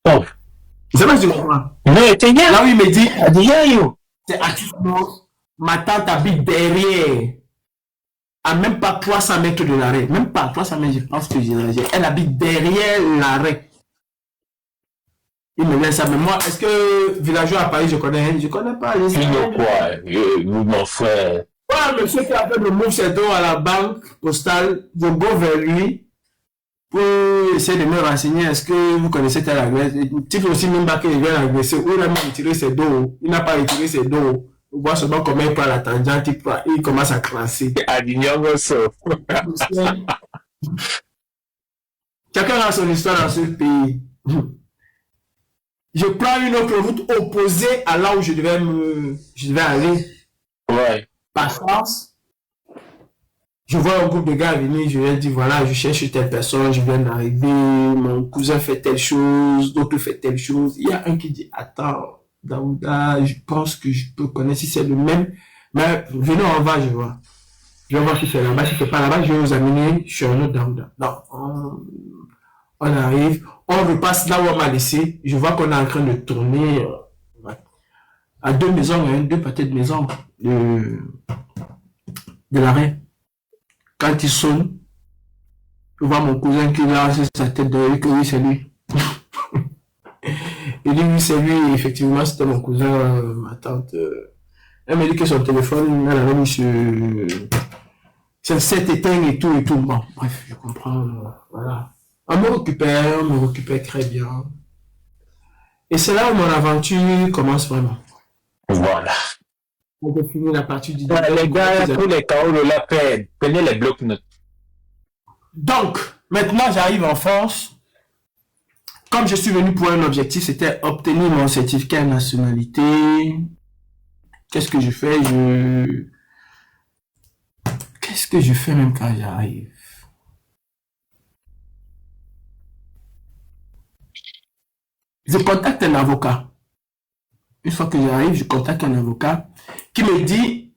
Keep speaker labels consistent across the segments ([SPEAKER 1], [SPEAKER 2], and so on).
[SPEAKER 1] Oh.
[SPEAKER 2] C'est pas que tu comprends.
[SPEAKER 1] Non, t'es bien.
[SPEAKER 2] Là où il me dit,
[SPEAKER 1] Adrien,
[SPEAKER 2] c'est actuellement, ma tante habite derrière, à même pas 300 mètres de l'arrêt. Même pas 300 mètres, je pense que elle habite derrière l'arrêt. Il me laisse ça, mais moi, est-ce que villageois à Paris, je connais pas les
[SPEAKER 1] mon frère.
[SPEAKER 2] Ouais, monsieur qui a fait le move ses dons à la banque postale, je go vers lui pour essayer de me renseigner. Est-ce que vous connaissez tel agresse? Tu peux aussi même pas qu'il vient agresser ou il a même retiré ses dons. Il n'a pas retiré ses dons. On voit seulement comment il prend la tangente, il commence à classer. Chacun a son histoire dans ce pays. Je prends une autre route opposée à là où je devais aller.
[SPEAKER 1] Ouais.
[SPEAKER 2] Par chance, je vois un groupe de gars venir, je leur dis voilà, je cherche telle personne, je viens d'arriver, mon cousin fait telle chose, d'autres fait telle chose. Il y a un qui dit attends, Daouda, je pense que je peux connaître si c'est le même, mais venons en bas, je vois. Je vais voir si c'est là-bas, si c'est pas là-bas, je vais vous amener sur un autre Daouda. Non, on arrive, on repasse là où on m'a laissé, je vois qu'on est en train de tourner à deux maisons, deux pâtés de maisons de l'arrêt. Quand il sonne, je vois mon cousin qui a sa tête de lui, que oui, c'est lui. Il dit oui, c'est lui, et effectivement, c'était mon cousin, ma tante. Elle m'a dit que son téléphone, elle avait mis sur cette éteint et tout. Bon, bref, je comprends, voilà. On me récupère très bien. Et c'est là où mon aventure commence vraiment.
[SPEAKER 1] Voilà.
[SPEAKER 2] On peut finir la partie du
[SPEAKER 1] les gars, pour les KO de la paix, prenez les blocs-notes.
[SPEAKER 2] Donc, maintenant, j'arrive en France. Comme je suis venu pour un objectif, c'était obtenir mon certificat de nationalité. Qu'est-ce que je fais? Qu'est-ce que je fais même quand j'arrive? Je contacte un avocat. Une fois que j'arrive, je contacte un avocat qui me dit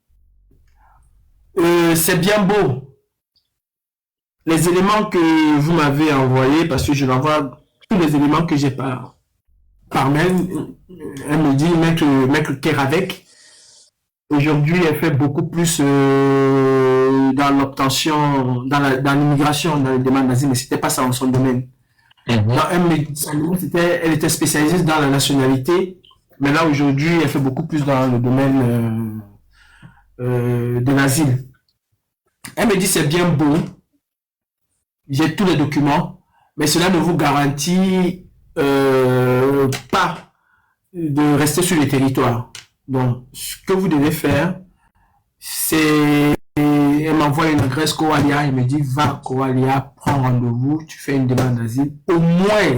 [SPEAKER 2] c'est bien beau. Les éléments que vous m'avez envoyés, parce que je l'envoie tous les éléments que j'ai par mail, elle me dit, mettre Keravec. Aujourd'hui, elle fait beaucoup plus dans l'obtention, dans l'immigration, dans les demandes d'asile, mais c'était pas ça en son domaine. Elle était spécialisée dans la nationalité, mais là aujourd'hui, elle fait beaucoup plus dans le domaine de l'asile. Elle me dit c'est bien beau, j'ai tous les documents, mais cela ne vous garantit pas de rester sur le territoire. Donc, ce que vous devez faire, c'est... Elle m'envoie une adresse Coalia, elle me dit, va Coalia, prends rendez-vous, tu fais une demande d'asile. Au moins,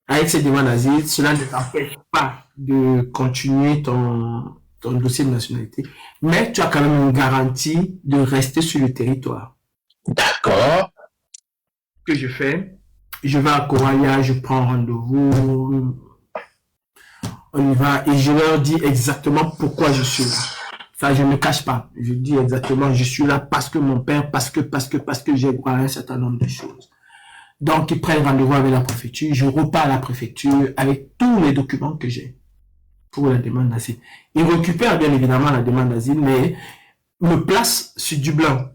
[SPEAKER 2] avec cette demande d'asile, cela ne t'empêche pas de continuer ton dossier de nationalité. Mais tu as quand même une garantie de rester sur le territoire.
[SPEAKER 1] D'accord.
[SPEAKER 2] Ce que je fais, je vais à Coalia, je prends rendez-vous, on y va et je leur dis exactement pourquoi je suis là. Ça, je ne me cache pas. Je dis exactement, je suis là parce que mon père, parce que j'ai droit à un certain nombre de choses. Donc, ils prennent rendez-vous avec la préfecture. Je repars à la préfecture avec tous les documents que j'ai pour la demande d'asile. Ils récupèrent bien évidemment la demande d'asile, mais me placent sur Dublin.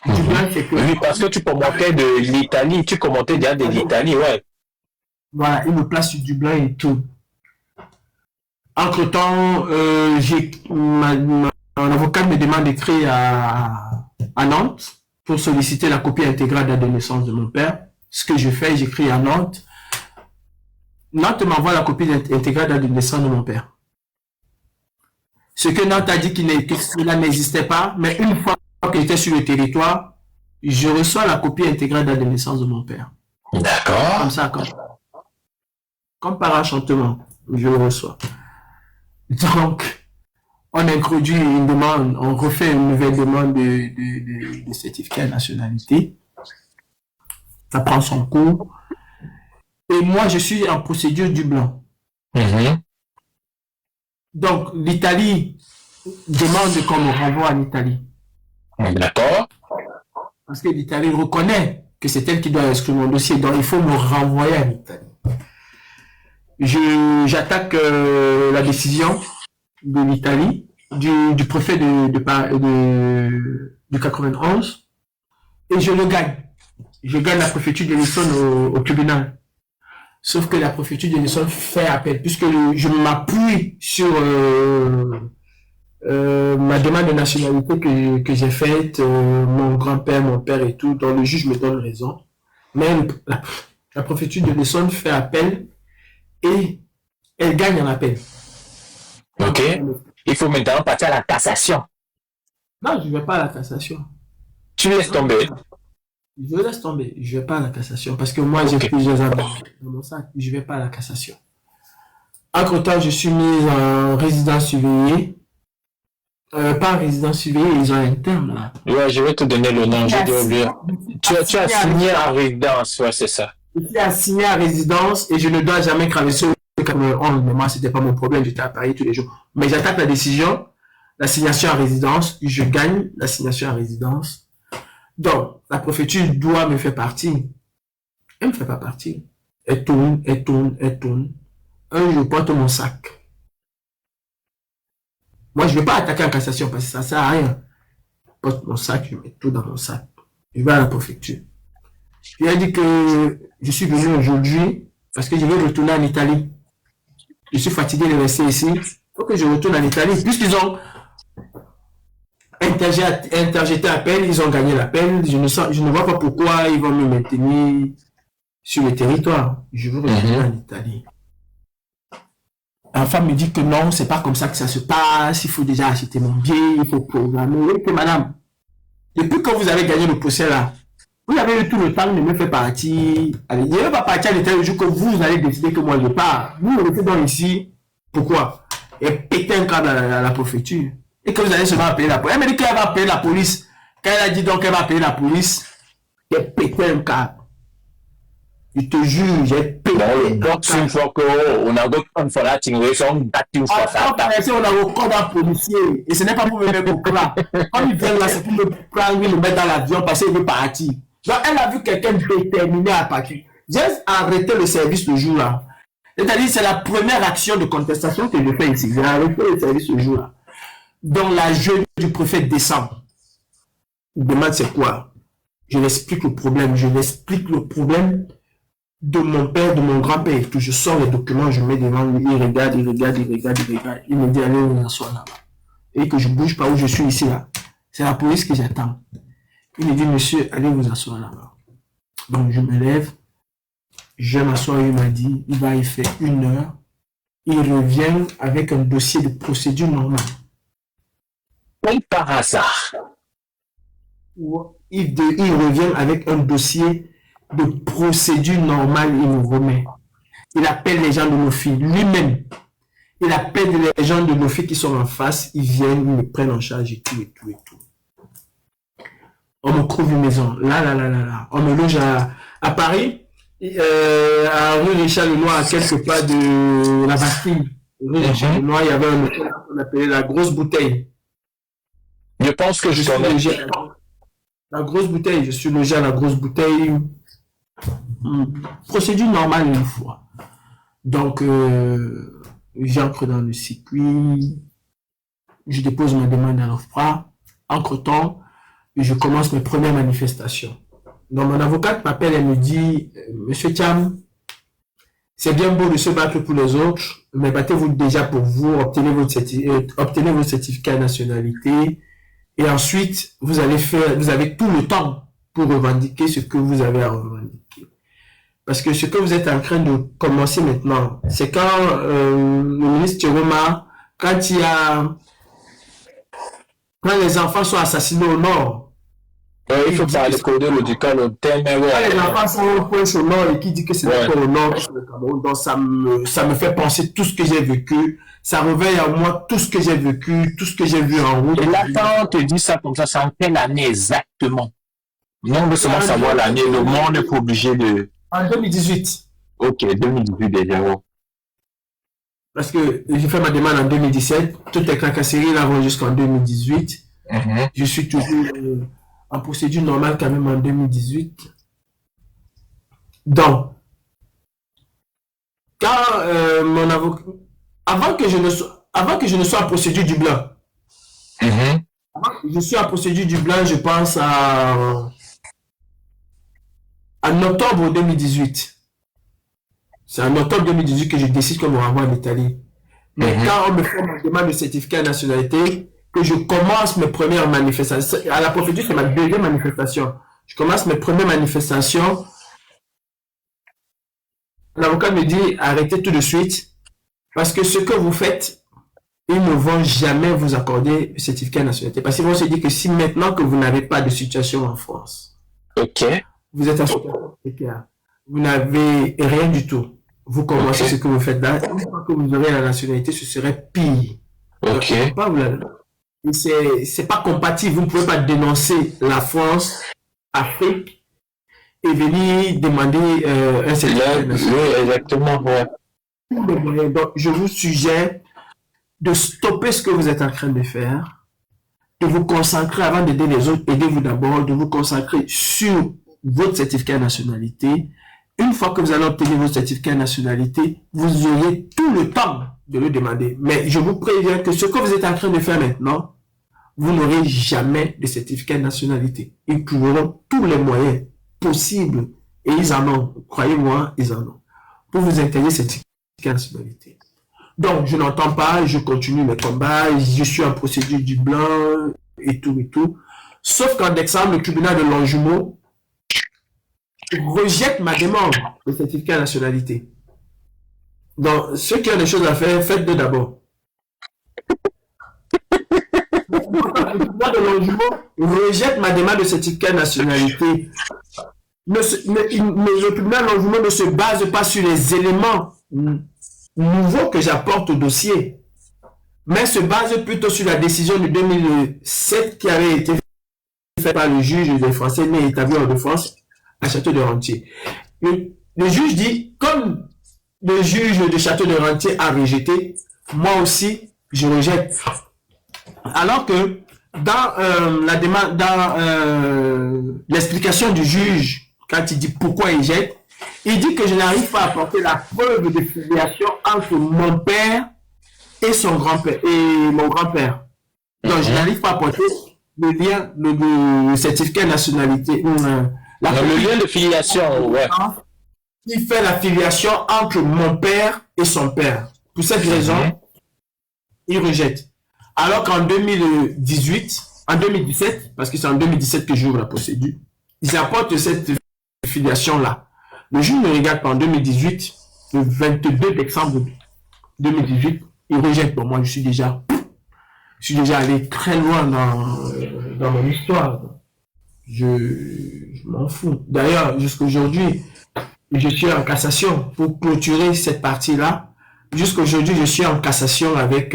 [SPEAKER 1] Dublin, c'est que... Oui, parce que tu commentais de l'Italie. Tu commentais déjà de l'Italie, ouais.
[SPEAKER 2] Voilà, ils me placent sur Dublin et tout. Entre-temps, mon avocat me demande d'écrire à Nantes pour solliciter la copie intégrale de la naissance de mon père. Ce que je fais, j'écris à Nantes. Nantes m'envoie la copie intégrale de la naissance de mon père. Ce que Nantes a dit que cela n'existait pas, mais une fois qu'il était sur le territoire, je reçois la copie intégrale de la naissance de mon père.
[SPEAKER 1] D'accord.
[SPEAKER 2] Comme ça, comme par enchantement, je le reçois. Donc, on introduit une demande, on refait une nouvelle demande de certificat de nationalité. Ça prend son cours. Et moi, je suis en procédure Dublin. Donc, l'Italie demande qu'on me renvoie en Italie.
[SPEAKER 1] D'accord.
[SPEAKER 2] Parce que l'Italie reconnaît que c'est elle qui doit inscrire mon dossier. Donc, il faut me renvoyer en Italie. J'attaque la décision de l'Italie, du préfet de 91, et je le gagne. Je gagne la préfecture de l'Essonne au tribunal. Sauf que la préfecture de l'Essonne fait appel, puisque je m'appuie sur ma demande de nationalité que j'ai faite, mon grand-père, mon père et tout, dont le juge me donne raison. Mais la préfecture de l'Essonne fait appel et elle gagne en appel.
[SPEAKER 1] Ok. Il faut maintenant partir à la cassation.
[SPEAKER 2] Non, je ne vais pas à la cassation.
[SPEAKER 1] Tu laisses tomber.
[SPEAKER 2] Je laisse tomber. Je ne vais pas à la cassation parce que moi, j'ai plusieurs armes dans mon sac. Je ne vais pas à la cassation. Entre-temps, je suis mis en résidence surveillée. Pas en résidence surveillée, ils ont un terme là.
[SPEAKER 1] Ouais, je vais te donner le nom. Tu as signé en résidence, ouais, c'est ça.
[SPEAKER 2] Je suis assigné à résidence et je ne dois jamais traverser le 91. Mais moi, c'était pas mon problème. J'étais à Paris tous les jours. Mais j'attaque la décision, l'assignation à résidence. Je gagne l'assignation à résidence. Donc, la préfecture doit me faire partir. Elle ne me fait pas partir. Elle tourne, elle tourne, elle tourne. Un jour, je porte mon sac. Moi, je ne vais pas attaquer en cassation parce que ça ne sert à rien. Je porte mon sac, je mets tout dans mon sac. Je vais à la préfecture. Je lui ai dit que je suis venu aujourd'hui parce que je vais retourner en Italie. Je suis fatigué de rester ici. Il faut que je retourne en Italie. Puisqu'ils ont interjeté appel, ils ont gagné l'appel. Je ne vois pas pourquoi ils vont me maintenir sur le territoire. Je veux retourner en Italie. La femme me dit que non, c'est pas comme ça que ça se passe. Il faut déjà acheter mon billet, il faut programmer. Oui, que madame, depuis que vous avez gagné le procès là, vous avez eu tout le temps de me faire partir. Allez, je ne vais pas partir à l'État le jour que vous allez décider que moi je pars. Vous restez donc ici. Pourquoi? Et péter un câble à la préfecture. Et que vous allez seulement appeler la police. Elle m'a dit qu'elle va appeler la police. Quand elle a dit donc qu'elle va appeler la police, elle pété un câble. Je te jure, j'ai pété.
[SPEAKER 1] Donc, une fois qu'on a une fois là,
[SPEAKER 2] on a recours d'un policier. Et ce n'est pas pour me mettre au clan. Quand il vient là, c'est pour me prendre, le mettre dans l'avion parce qu'il veut partir. Donc, elle a vu quelqu'un déterminé à partir. J'ai arrêté le service le jour-là. C'est-à-dire, c'est la première action de contestation que je fais ici. J'ai arrêté le service le jour-là. Donc, la jeune du préfet descend. Il demande c'est quoi. Je l'explique le problème. Je l'explique le problème de mon père, de mon grand-père. Je sors les documents, je mets devant lui. Il regarde, il regarde, il regarde, il regarde. Il me dit, allez, on s'assoit là-bas. Et que je bouge pas où je suis ici, là. C'est la police que j'attends. Il me dit, monsieur, allez vous asseoir là-bas. Donc, je me lève. Je m'assois, il m'a dit, il va y faire 1 heure. Il revient avec un dossier de procédure normale.
[SPEAKER 1] Comme par hasard.
[SPEAKER 2] Il revient avec un dossier de procédure normale, il nous remet. Il appelle les gens de nos filles, lui-même. Il appelle les gens de nos filles qui sont en face, ils viennent, ils me prennent en charge et tout, et tout, et tout. On me trouve une maison, là. On me loge à Paris, à rue Richard Lenoir, à quelques pas de la Bastille. Rue Richard Lenoir, il y avait un hôtel qu'on appelait la Grosse Bouteille.
[SPEAKER 1] Je pense que
[SPEAKER 2] je suis logé à la Grosse Bouteille. Je suis logé à la Grosse Bouteille. Procédure normale une fois. Donc, j'entre dans le circuit. Je dépose ma demande à l'OFPRA. Entre-temps, je commence mes premières manifestations. Donc, mon avocate m'appelle et me dit, Monsieur Thiam, c'est bien beau de se battre pour les autres, mais battez-vous déjà pour vous, obtenez votre certificat de nationalité. Et ensuite, vous avez tout le temps pour revendiquer ce que vous avez à revendiquer. Parce que ce que vous êtes en train de commencer maintenant, c'est quand le ministre Thieroma, quand les enfants sont assassinés au nord.
[SPEAKER 1] Il faut parler de l'école au thème.
[SPEAKER 2] Quand les enfants sont au nord et qui dit que c'est au nord, donc ça me fait penser tout ce que j'ai vécu. Ça réveille en moi tout ce que j'ai vécu, tout ce que j'ai vu en route.
[SPEAKER 1] Et là, quand on te dit ça comme ça, c'est en quelle année exactement? Non, on veut seulement savoir l'année. Le monde n'est pas obligé de...
[SPEAKER 2] En 2018.
[SPEAKER 1] Ok, 2018 déjà.
[SPEAKER 2] Parce que j'ai fait ma demande en 2017. Toutes les tracasseries là vont jusqu'en 2018. Je suis toujours en procédure normale quand même en 2018. Donc, quand mon avocat, avant que je ne sois en procédure Dublin,
[SPEAKER 1] Mhm.
[SPEAKER 2] je suis en procédure Dublin, je pense en octobre 2018. C'est en octobre 2018 que je décide que me renvoie en Italie. Mais
[SPEAKER 1] Mhm.
[SPEAKER 2] quand on me fait ma demande de certificat de nationalité, que je commence mes premières manifestations, à la procédure, c'est ma deuxième manifestation. Je commence mes premières manifestations. L'avocat me dit, arrêtez tout de suite, parce que ce que vous faites, ils ne vont jamais vous accorder le certificat de nationalité. Parce qu'ils vont se dire que si maintenant que vous n'avez pas de situation en France,
[SPEAKER 1] OK.
[SPEAKER 2] vous êtes en situation précaire, vous n'avez rien du tout, vous commencez
[SPEAKER 1] OK.
[SPEAKER 2] ce que vous faites là, une fois que vous aurez la nationalité, ce serait pire.
[SPEAKER 1] OK.
[SPEAKER 2] Ils vont pas vous la- c'est pas compatible. Vous ne pouvez pas dénoncer la France, Afrique et venir demander un certificat
[SPEAKER 1] Là,
[SPEAKER 2] de nationalité.
[SPEAKER 1] oui, exactement, ouais.
[SPEAKER 2] Donc, je vous suggère de stopper ce que vous êtes en train de faire, de vous concentrer avant d'aider les autres, aidez-vous d'abord, de vous concentrer sur votre certificat de nationalité. Une fois que vous allez obtenir votre certificat de nationalité, vous aurez tout le temps de le demander. Mais je vous préviens que ce que vous êtes en train de faire maintenant, vous n'aurez jamais de certificat de nationalité. Ils trouveront tous les moyens possibles, et ils en ont, croyez-moi, ils en ont, pour vous interdire ce certificat de nationalité. Donc, je n'entends pas, je continue mes combats, je suis en procédure du blanc, et tout, et tout. Sauf qu'en décembre, le tribunal de Longjumeau rejette ma demande de certificat de nationalité. Donc, ceux qui ont des choses à faire, faites-le d'abord. Le tribunal de Longjumeau rejette ma demande de certificat de nationalité. Le tribunal de Longjumeau ne se base pas sur les éléments nouveaux que j'apporte au dossier, mais se base plutôt sur la décision de 2007 qui avait été faite par le juge des Français né et établi hors de France à Château de Rentier. Le juge dit, comme le juge de Château de Rentier a rejeté, moi aussi, je rejette. Alors que dans la demande, dans l'explication du juge, quand il dit pourquoi il jette, il dit que je n'arrive pas à apporter la preuve de filiation entre mon père et son grand-père et mon grand-père. Donc je n'arrive pas à apporter le lien, le certificat de nationalité,
[SPEAKER 1] Le lien de filiation, ouais.
[SPEAKER 2] qui fait la filiation entre mon père et son père. Pour cette raison, il rejette. Alors qu'en 2018, en 2017, parce que c'est en 2017 que j'ouvre la procédure, ils apportent cette filiation-là. Le juge me regarde pas en 2018, le 22 décembre 2018, il rejette. Pour moi, je suis déjà allé très loin dans mon histoire. Je m'en fous. D'ailleurs, jusqu'aujourd'hui, je suis en cassation pour clôturer cette partie-là. Jusqu'aujourd'hui, je suis en cassation avec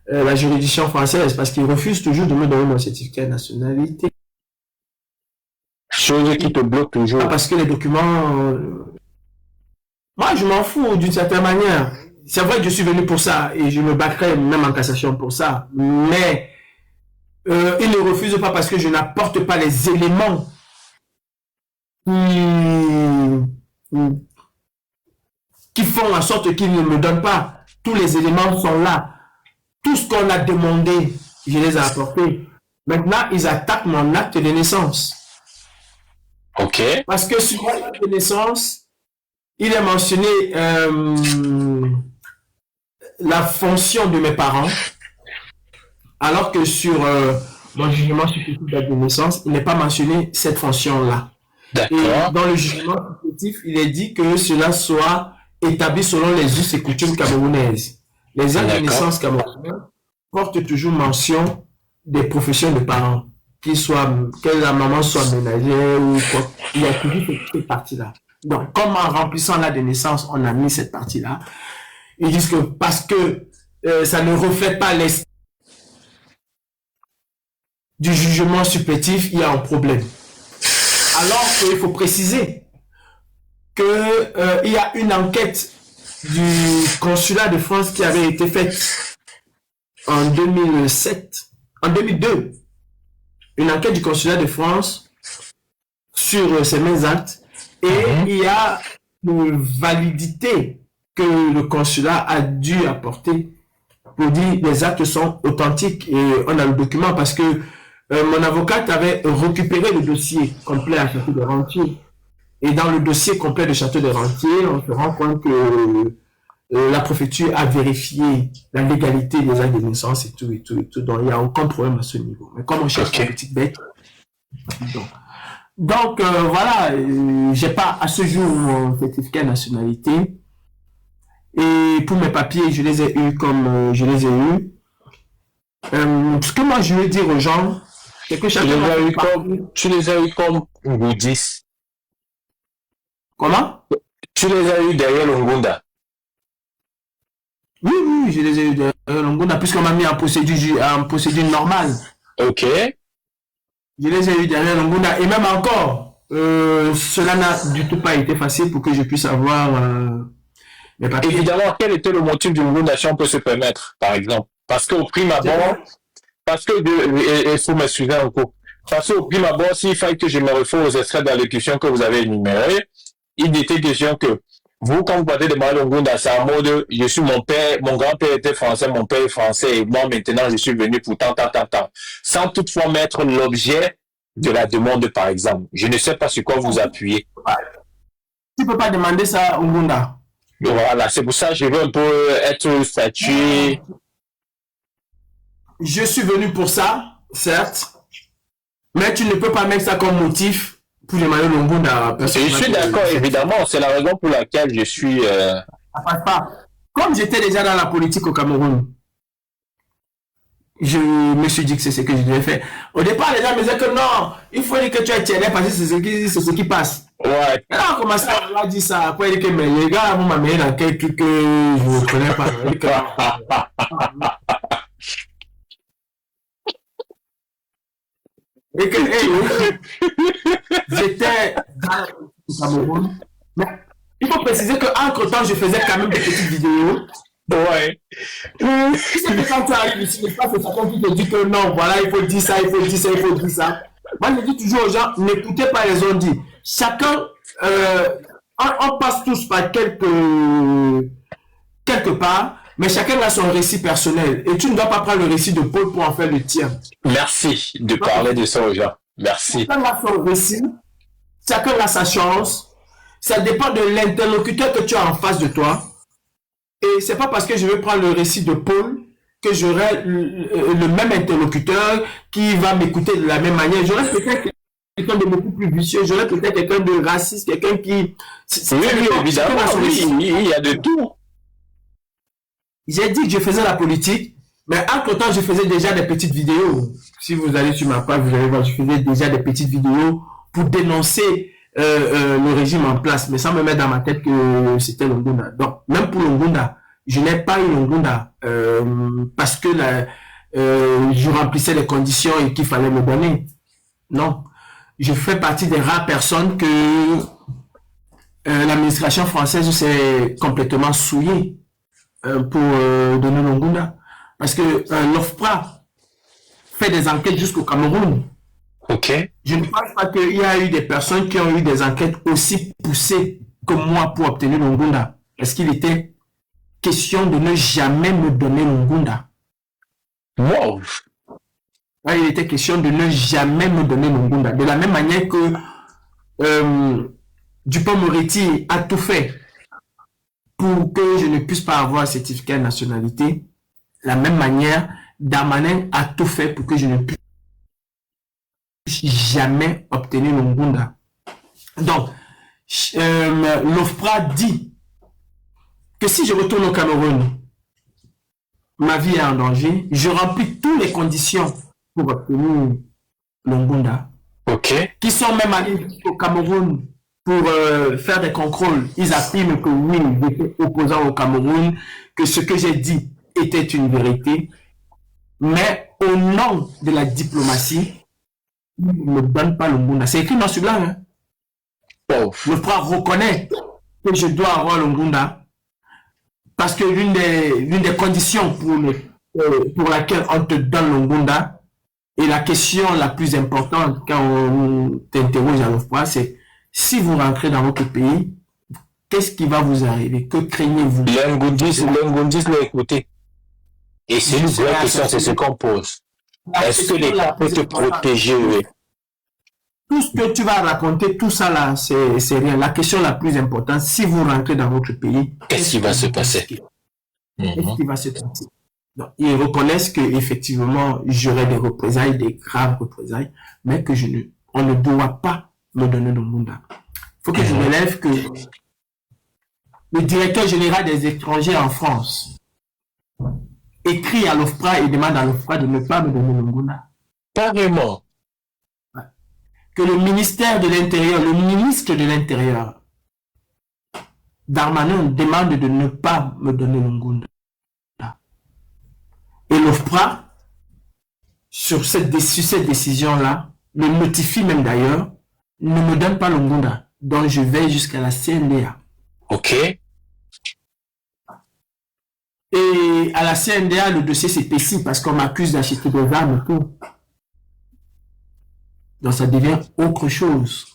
[SPEAKER 2] la juridiction française parce qu'ils refusent toujours de me donner mon certificat de nationalité.
[SPEAKER 1] Chose qui te bloque toujours.
[SPEAKER 2] Parce que les documents... moi, je m'en fous d'une certaine manière. C'est vrai que je suis venu pour ça et je me battrai même en cassation pour ça. Mais ils ne refusent pas parce que je n'apporte pas les éléments qui font en sorte qu'ils ne me donnent pas. Tous les éléments sont là. Tout ce qu'on a demandé, je les ai apportés. Maintenant, ils attaquent mon acte de naissance.
[SPEAKER 1] OK.
[SPEAKER 2] Parce que sur mon acte de naissance, il est mentionné la fonction de mes parents, alors que sur mon jugement supplétif d'acte de naissance, il n'est pas mentionné cette fonction-là. Et dans le jugement supplétif, il est dit que cela soit établi selon les us et coutumes camerounaises. Les actes de naissance camerounais portent toujours mention des professions de parents, que la maman soit ménagère ou quoi. Il y a toujours cette partie-là. Donc, comme en remplissant l'acte de naissance, on a mis cette partie-là. Ils disent que parce que ça ne reflète pas l'esprit du jugement supplétif, il y a un problème. Alors qu'il faut préciser qu'il y a une enquête du consulat de France qui avait été faite en 2002. Une enquête du consulat de France sur ces mêmes actes. Et il y a de validité que le consulat a dû apporter pour dire les actes sont authentiques et on a le document parce que mon avocate avait récupéré le dossier complet à Château de Rentier. Et dans le dossier complet de Château de Rentier, on se rend compte que la préfecture a vérifié la légalité des actes de naissance et tout. Donc, il n'y a aucun problème à ce niveau. Mais comme on cherche une petite bête, donc voilà, j'ai pas à ce jour mon certificat de nationalité. Et pour mes papiers, je les ai eus comme je les ai eus. Ce que moi, je veux dire aux gens, c'est que chacun...
[SPEAKER 1] Tu les as eu comme Ngudis.
[SPEAKER 2] Comment?
[SPEAKER 1] Tu les as eu derrière Longunda.
[SPEAKER 2] Oui, je les ai eu derrière Longunda, puisqu'on m'a mis en procédure normale.
[SPEAKER 1] Ok.
[SPEAKER 2] Je les ai eu derrière Longunda. Et même encore, cela n'a du tout pas été facile pour que je puisse avoir mes papiers.
[SPEAKER 1] Évidemment, quel était le motif du Longunda si on peut se permettre, par exemple? Parce qu'au prime abord, il faut m'excuser un coup. Parce qu'au prime abord, s'il fallait que je me réfère aux extraits d'allocution que vous avez énumérés, il était question que vous, quand vous partez de Malongunda, c'est en mode, je suis mon père, mon grand-père était français, mon père est français, et moi, maintenant, je suis venu pour tant. Sans toutefois mettre l'objet de la demande, par exemple. Je ne sais pas sur quoi vous appuyez.
[SPEAKER 2] Tu ne peux pas demander ça au Ngunda.
[SPEAKER 1] Voilà, c'est pour ça que je veux un peu être statué.
[SPEAKER 2] Je suis venu pour ça, certes, mais tu ne peux pas mettre ça comme motif pour demander le Ngunda.
[SPEAKER 1] Je suis d'accord, évidemment, c'est la raison pour laquelle je suis...
[SPEAKER 2] Ça passe pas. Comme j'étais déjà dans la politique au Cameroun, je me suis dit que c'est ce que je devais faire. Au départ, les gens me disaient que non, il faut dire que tu es tiède parce que c'est ce qui passe.
[SPEAKER 1] Ouais.
[SPEAKER 2] Et là, on commence à dire ça. Après, il dit que mais les gars, vous m'amenez dans quel truc que je ne connais pas. Et que, j'étais dans le Cameroun. Mais il faut préciser qu'entre-temps, je faisais quand même des petites vidéos.
[SPEAKER 1] Ouais.
[SPEAKER 2] Tu sais que quand tu arrives ici, c'est chacun qui te dit que non, voilà, il faut dire ça, il faut dire ça, il faut dire ça. Moi, je dis toujours aux gens, n'écoutez pas les on-dit. Chacun, on passe tous par quelque part, mais chacun a son récit personnel. Et tu ne dois pas prendre le récit de Paul pour en faire le tien.
[SPEAKER 1] Merci de parler de ça aux gens. Merci.
[SPEAKER 2] Chacun a son récit, chacun a sa chance. Ça dépend de l'interlocuteur que tu as en face de toi. Et c'est pas parce que je vais prendre le récit de Paul que j'aurai le même interlocuteur qui va m'écouter de la même manière. J'aurai peut-être quelqu'un de beaucoup plus vicieux, j'aurai peut-être quelqu'un de raciste, quelqu'un qui...
[SPEAKER 1] Oui, évidemment, il y a de tout.
[SPEAKER 2] J'ai dit que je faisais la politique, mais entre-temps, je faisais déjà des petites vidéos. Si vous allez sur ma page, vous allez voir, je faisais déjà des petites vidéos pour dénoncer le régime en place, mais sans me mettre dans ma tête que c'était Longunda. Donc, même pour Longunda, je n'ai pas eu Longunda parce que je remplissais les conditions et qu'il fallait me donner. Non. Je fais partie des rares personnes que l'administration française s'est complètement souillée pour donner Longunda. Parce que l'OFPRA fait des enquêtes jusqu'au Cameroun.
[SPEAKER 1] Ok.
[SPEAKER 2] Je ne pense pas qu'il y a eu des personnes qui ont eu des enquêtes aussi poussées que moi pour obtenir Longunda. Est-ce qu'il était question de ne jamais me donner Longunda?
[SPEAKER 1] Wow.
[SPEAKER 2] Ouais, il était question de ne jamais me donner Longunda. De la même manière que Dupond-Moretti a tout fait pour que je ne puisse pas avoir un certificat de nationalité. De la même manière, Darmanin a tout fait pour que je ne puisse jamais obtenir Longunda. Donc, l'OFPRA dit que si je retourne au Cameroun, ma vie est en danger, je remplis toutes les conditions pour obtenir Longunda.
[SPEAKER 1] Ok.
[SPEAKER 2] Qui sont même allés au Cameroun pour faire des contrôles. Ils affirment que oui, j'étais opposant au Cameroun, que ce que j'ai dit était une vérité, mais au nom de la diplomatie, ils ne me donnent pas Longunda. C'est écrit dans ce blanc. Hein?
[SPEAKER 1] Wow.
[SPEAKER 2] Le frère reconnaît que je dois avoir Longunda parce que l'une des conditions pour laquelle on te donne Longunda et la question la plus importante quand on t'interroge à l'OFPRA, c'est si vous rentrez dans votre pays, qu'est-ce qui va vous arriver? Que craignez-vous?
[SPEAKER 1] L'Ingundis l'a écouté. Et c'est une vraie question, c'est ce qu'on pose. Est-ce que l'État peut te protéger?
[SPEAKER 2] Tout ce que tu vas raconter, tout ça là, c'est rien. La question la plus importante, si vous rentrez dans votre pays,
[SPEAKER 1] qu'est-ce qui va se passer?
[SPEAKER 2] Qu'est-ce qui va se passer? Donc, ils reconnaissent qu'effectivement, j'aurai des représailles, des graves représailles, mais que on ne doit pas me donner le mandat. Il faut que je relève que le directeur général des étrangers en France écrit à l'OFPRA et demande à l'OFPRA de ne pas me donner le mandat.
[SPEAKER 1] Carrément.
[SPEAKER 2] Que le ministère de l'Intérieur, le ministre de l'Intérieur, Darmanin, demande de ne pas me donner le mandat. Et l'OFPRA, sur cette décision-là, le notifie même d'ailleurs, ne me donne pas le mandat. Donc je vais jusqu'à la CNDA.
[SPEAKER 1] Ok.
[SPEAKER 2] Et à la CNDA, le dossier s'épaissit parce qu'on m'accuse d'acheter des armes et tout. Donc ça devient autre chose.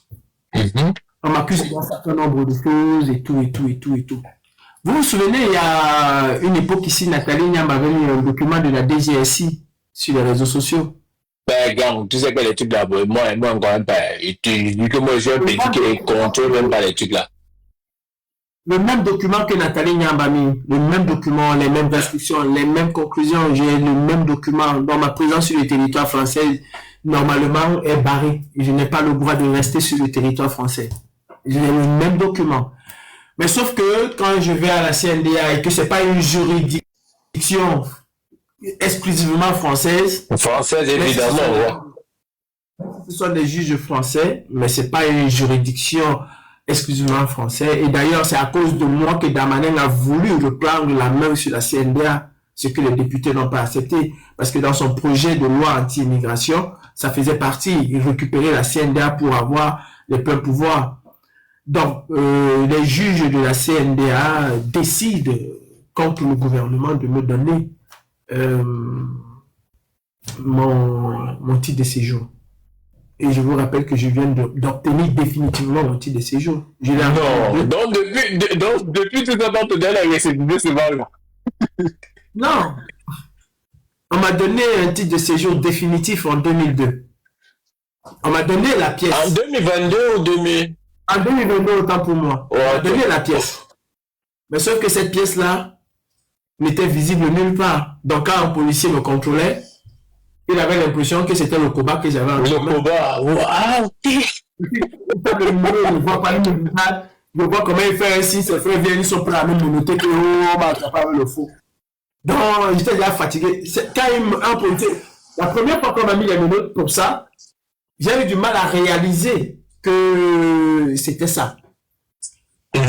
[SPEAKER 2] On m'accuse d'un certain nombre de choses et tout. Vous vous souvenez, il y a une époque ici, Nathalie Niam avait mis un document de la DGSI sur les réseaux sociaux.
[SPEAKER 1] Ben, gang, tu sais que les trucs là, moi, encore même pas. Et tu dis que moi, j'ai un pays qui ne contrôle même pas les trucs là.
[SPEAKER 2] Le même document que Nathalie Niam a mis, le même document, les mêmes instructions, les mêmes conclusions, j'ai le même document. Dans ma présence sur le territoire français, normalement, est barré. Je n'ai pas le droit de rester sur le territoire français. J'ai le même document. Mais sauf que quand je vais à la CNDA et que c'est pas une juridiction exclusivement française.
[SPEAKER 1] Française, évidemment,
[SPEAKER 2] ce sont des juges français, mais c'est pas une juridiction exclusivement française. Et d'ailleurs, c'est à cause de moi que Darmanin a voulu reprendre la main sur la CNDA, ce que les députés n'ont pas accepté. Parce que dans son projet de loi anti-immigration, ça faisait partie. Il récupérait la CNDA pour avoir les pleins pouvoirs. Donc, les juges de la CNDA décident contre le gouvernement de me donner mon titre de séjour. Et je vous rappelle que je viens d'obtenir définitivement mon titre de séjour.
[SPEAKER 1] Donc depuis tout ce temps, tu donnes la récépissé, c'est mal.
[SPEAKER 2] Non. On m'a donné un titre de séjour définitif en 2002. On m'a donné la pièce.
[SPEAKER 1] En 2022 ou 2000?
[SPEAKER 2] En 2022, autant pour moi. On m'a donné la pièce. Mais sauf que cette pièce-là n'était visible nulle part. Donc quand un policier me contrôlait, il avait l'impression que c'était le Koba que j'avais en
[SPEAKER 1] Le Koba, wow,
[SPEAKER 2] je vois pas je vois comment il fait ainsi, ses frères viennent, ils sont prêts à me noter que on va attraper avec le faux. Donc j'étais déjà fatigué. Quand un policier, la première fois qu'on m'a mis les menottes pour ça, j'ai eu du mal à réaliser que c'était ça.
[SPEAKER 1] Parce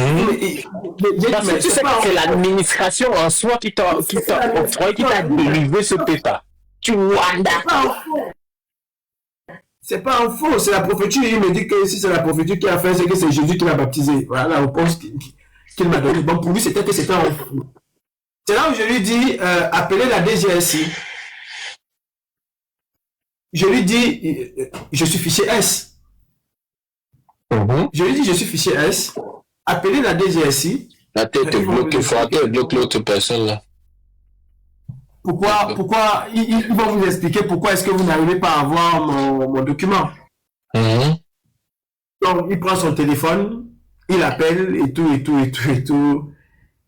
[SPEAKER 1] que tu sais que c'est l'administration en soi qui t'a délivré ce pétard. Tu vois,
[SPEAKER 2] c'est pas un faux, c'est la prophétie. Il me dit que si c'est la prophétie qui a fait, c'est que c'est Jésus qui l'a baptisé. Voilà la réponse qu'il m'a donnée. Bon, pour lui, c'était que c'était un faux. C'est là où je lui dis, appelez la DGSI. Je lui dis, je suis fichier S. Je lui dis, je suis fichier S. Appelez la DGSI.
[SPEAKER 1] La tête est bloquée, il faut bloquer l'autre personne là.
[SPEAKER 2] Pourquoi ils vont vous expliquer pourquoi est-ce que vous n'arrivez pas à avoir mon document. Donc, il prend son téléphone, il appelle et tout.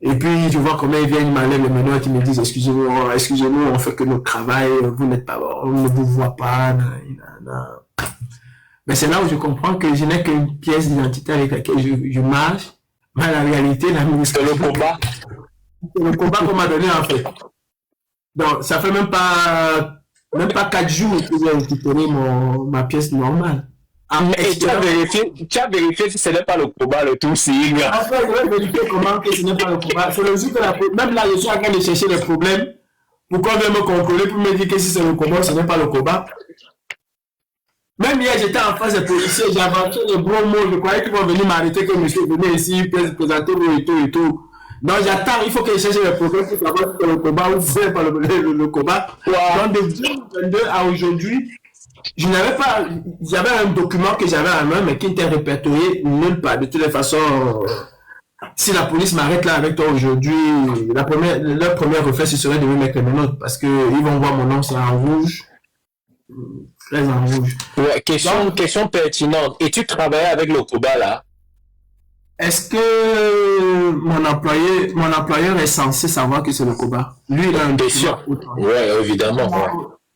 [SPEAKER 2] Et puis, je vois comment ils viennent, ils m'enlèvent les menottes, ils me disent, excusez-nous, on fait que notre travail, vous n'êtes pas, on ne vous voit pas. Mais c'est là où je comprends que je n'ai qu'une pièce d'identité avec laquelle je marche. Mais la réalité, l'administration.
[SPEAKER 1] C'est
[SPEAKER 2] le combat qu'on m'a donné, en fait. Donc, ça fait même pas 4 jours que j'ai récupéré ma pièce normale.
[SPEAKER 1] Et tu as vérifié si ce n'est pas le combat, le tout, c'est il.
[SPEAKER 2] Après, je vais vérifier comment que ce n'est pas le combat. C'est le jour que même là, je suis en train de chercher les problèmes. Pourquoi même me contrôler pour me dire que si c'est le combat, ce n'est pas le combat. Même hier, j'étais en face des policiers, j'ai avancé les gros mots. Je croyais qu'ils vont venir m'arrêter, que monsieur venait ici, présenter et tout. Donc j'attends, il faut que je cherche les problèmes pour savoir si c'est le combat ou si ce n'est pas le combat. Donc de 2022 à aujourd'hui, j'avais un document que j'avais en main, mais qui était répertorié nulle part. De toutes les façons, Si la police m'arrête là avec toi aujourd'hui, leur premier réflexe, ce serait de me mettre les menottes parce qu'ils vont voir mon nom, c'est en rouge, très en rouge.
[SPEAKER 1] Ouais,
[SPEAKER 2] Donc,
[SPEAKER 1] question pertinente. Et tu travaillais avec le Koba là?
[SPEAKER 2] est-ce que mon employeur est censé savoir que c'est le COBA? Lui, il a un
[SPEAKER 1] Bien
[SPEAKER 2] document
[SPEAKER 1] sûr.
[SPEAKER 2] authentique.
[SPEAKER 1] Ouais, évidemment. Ouais.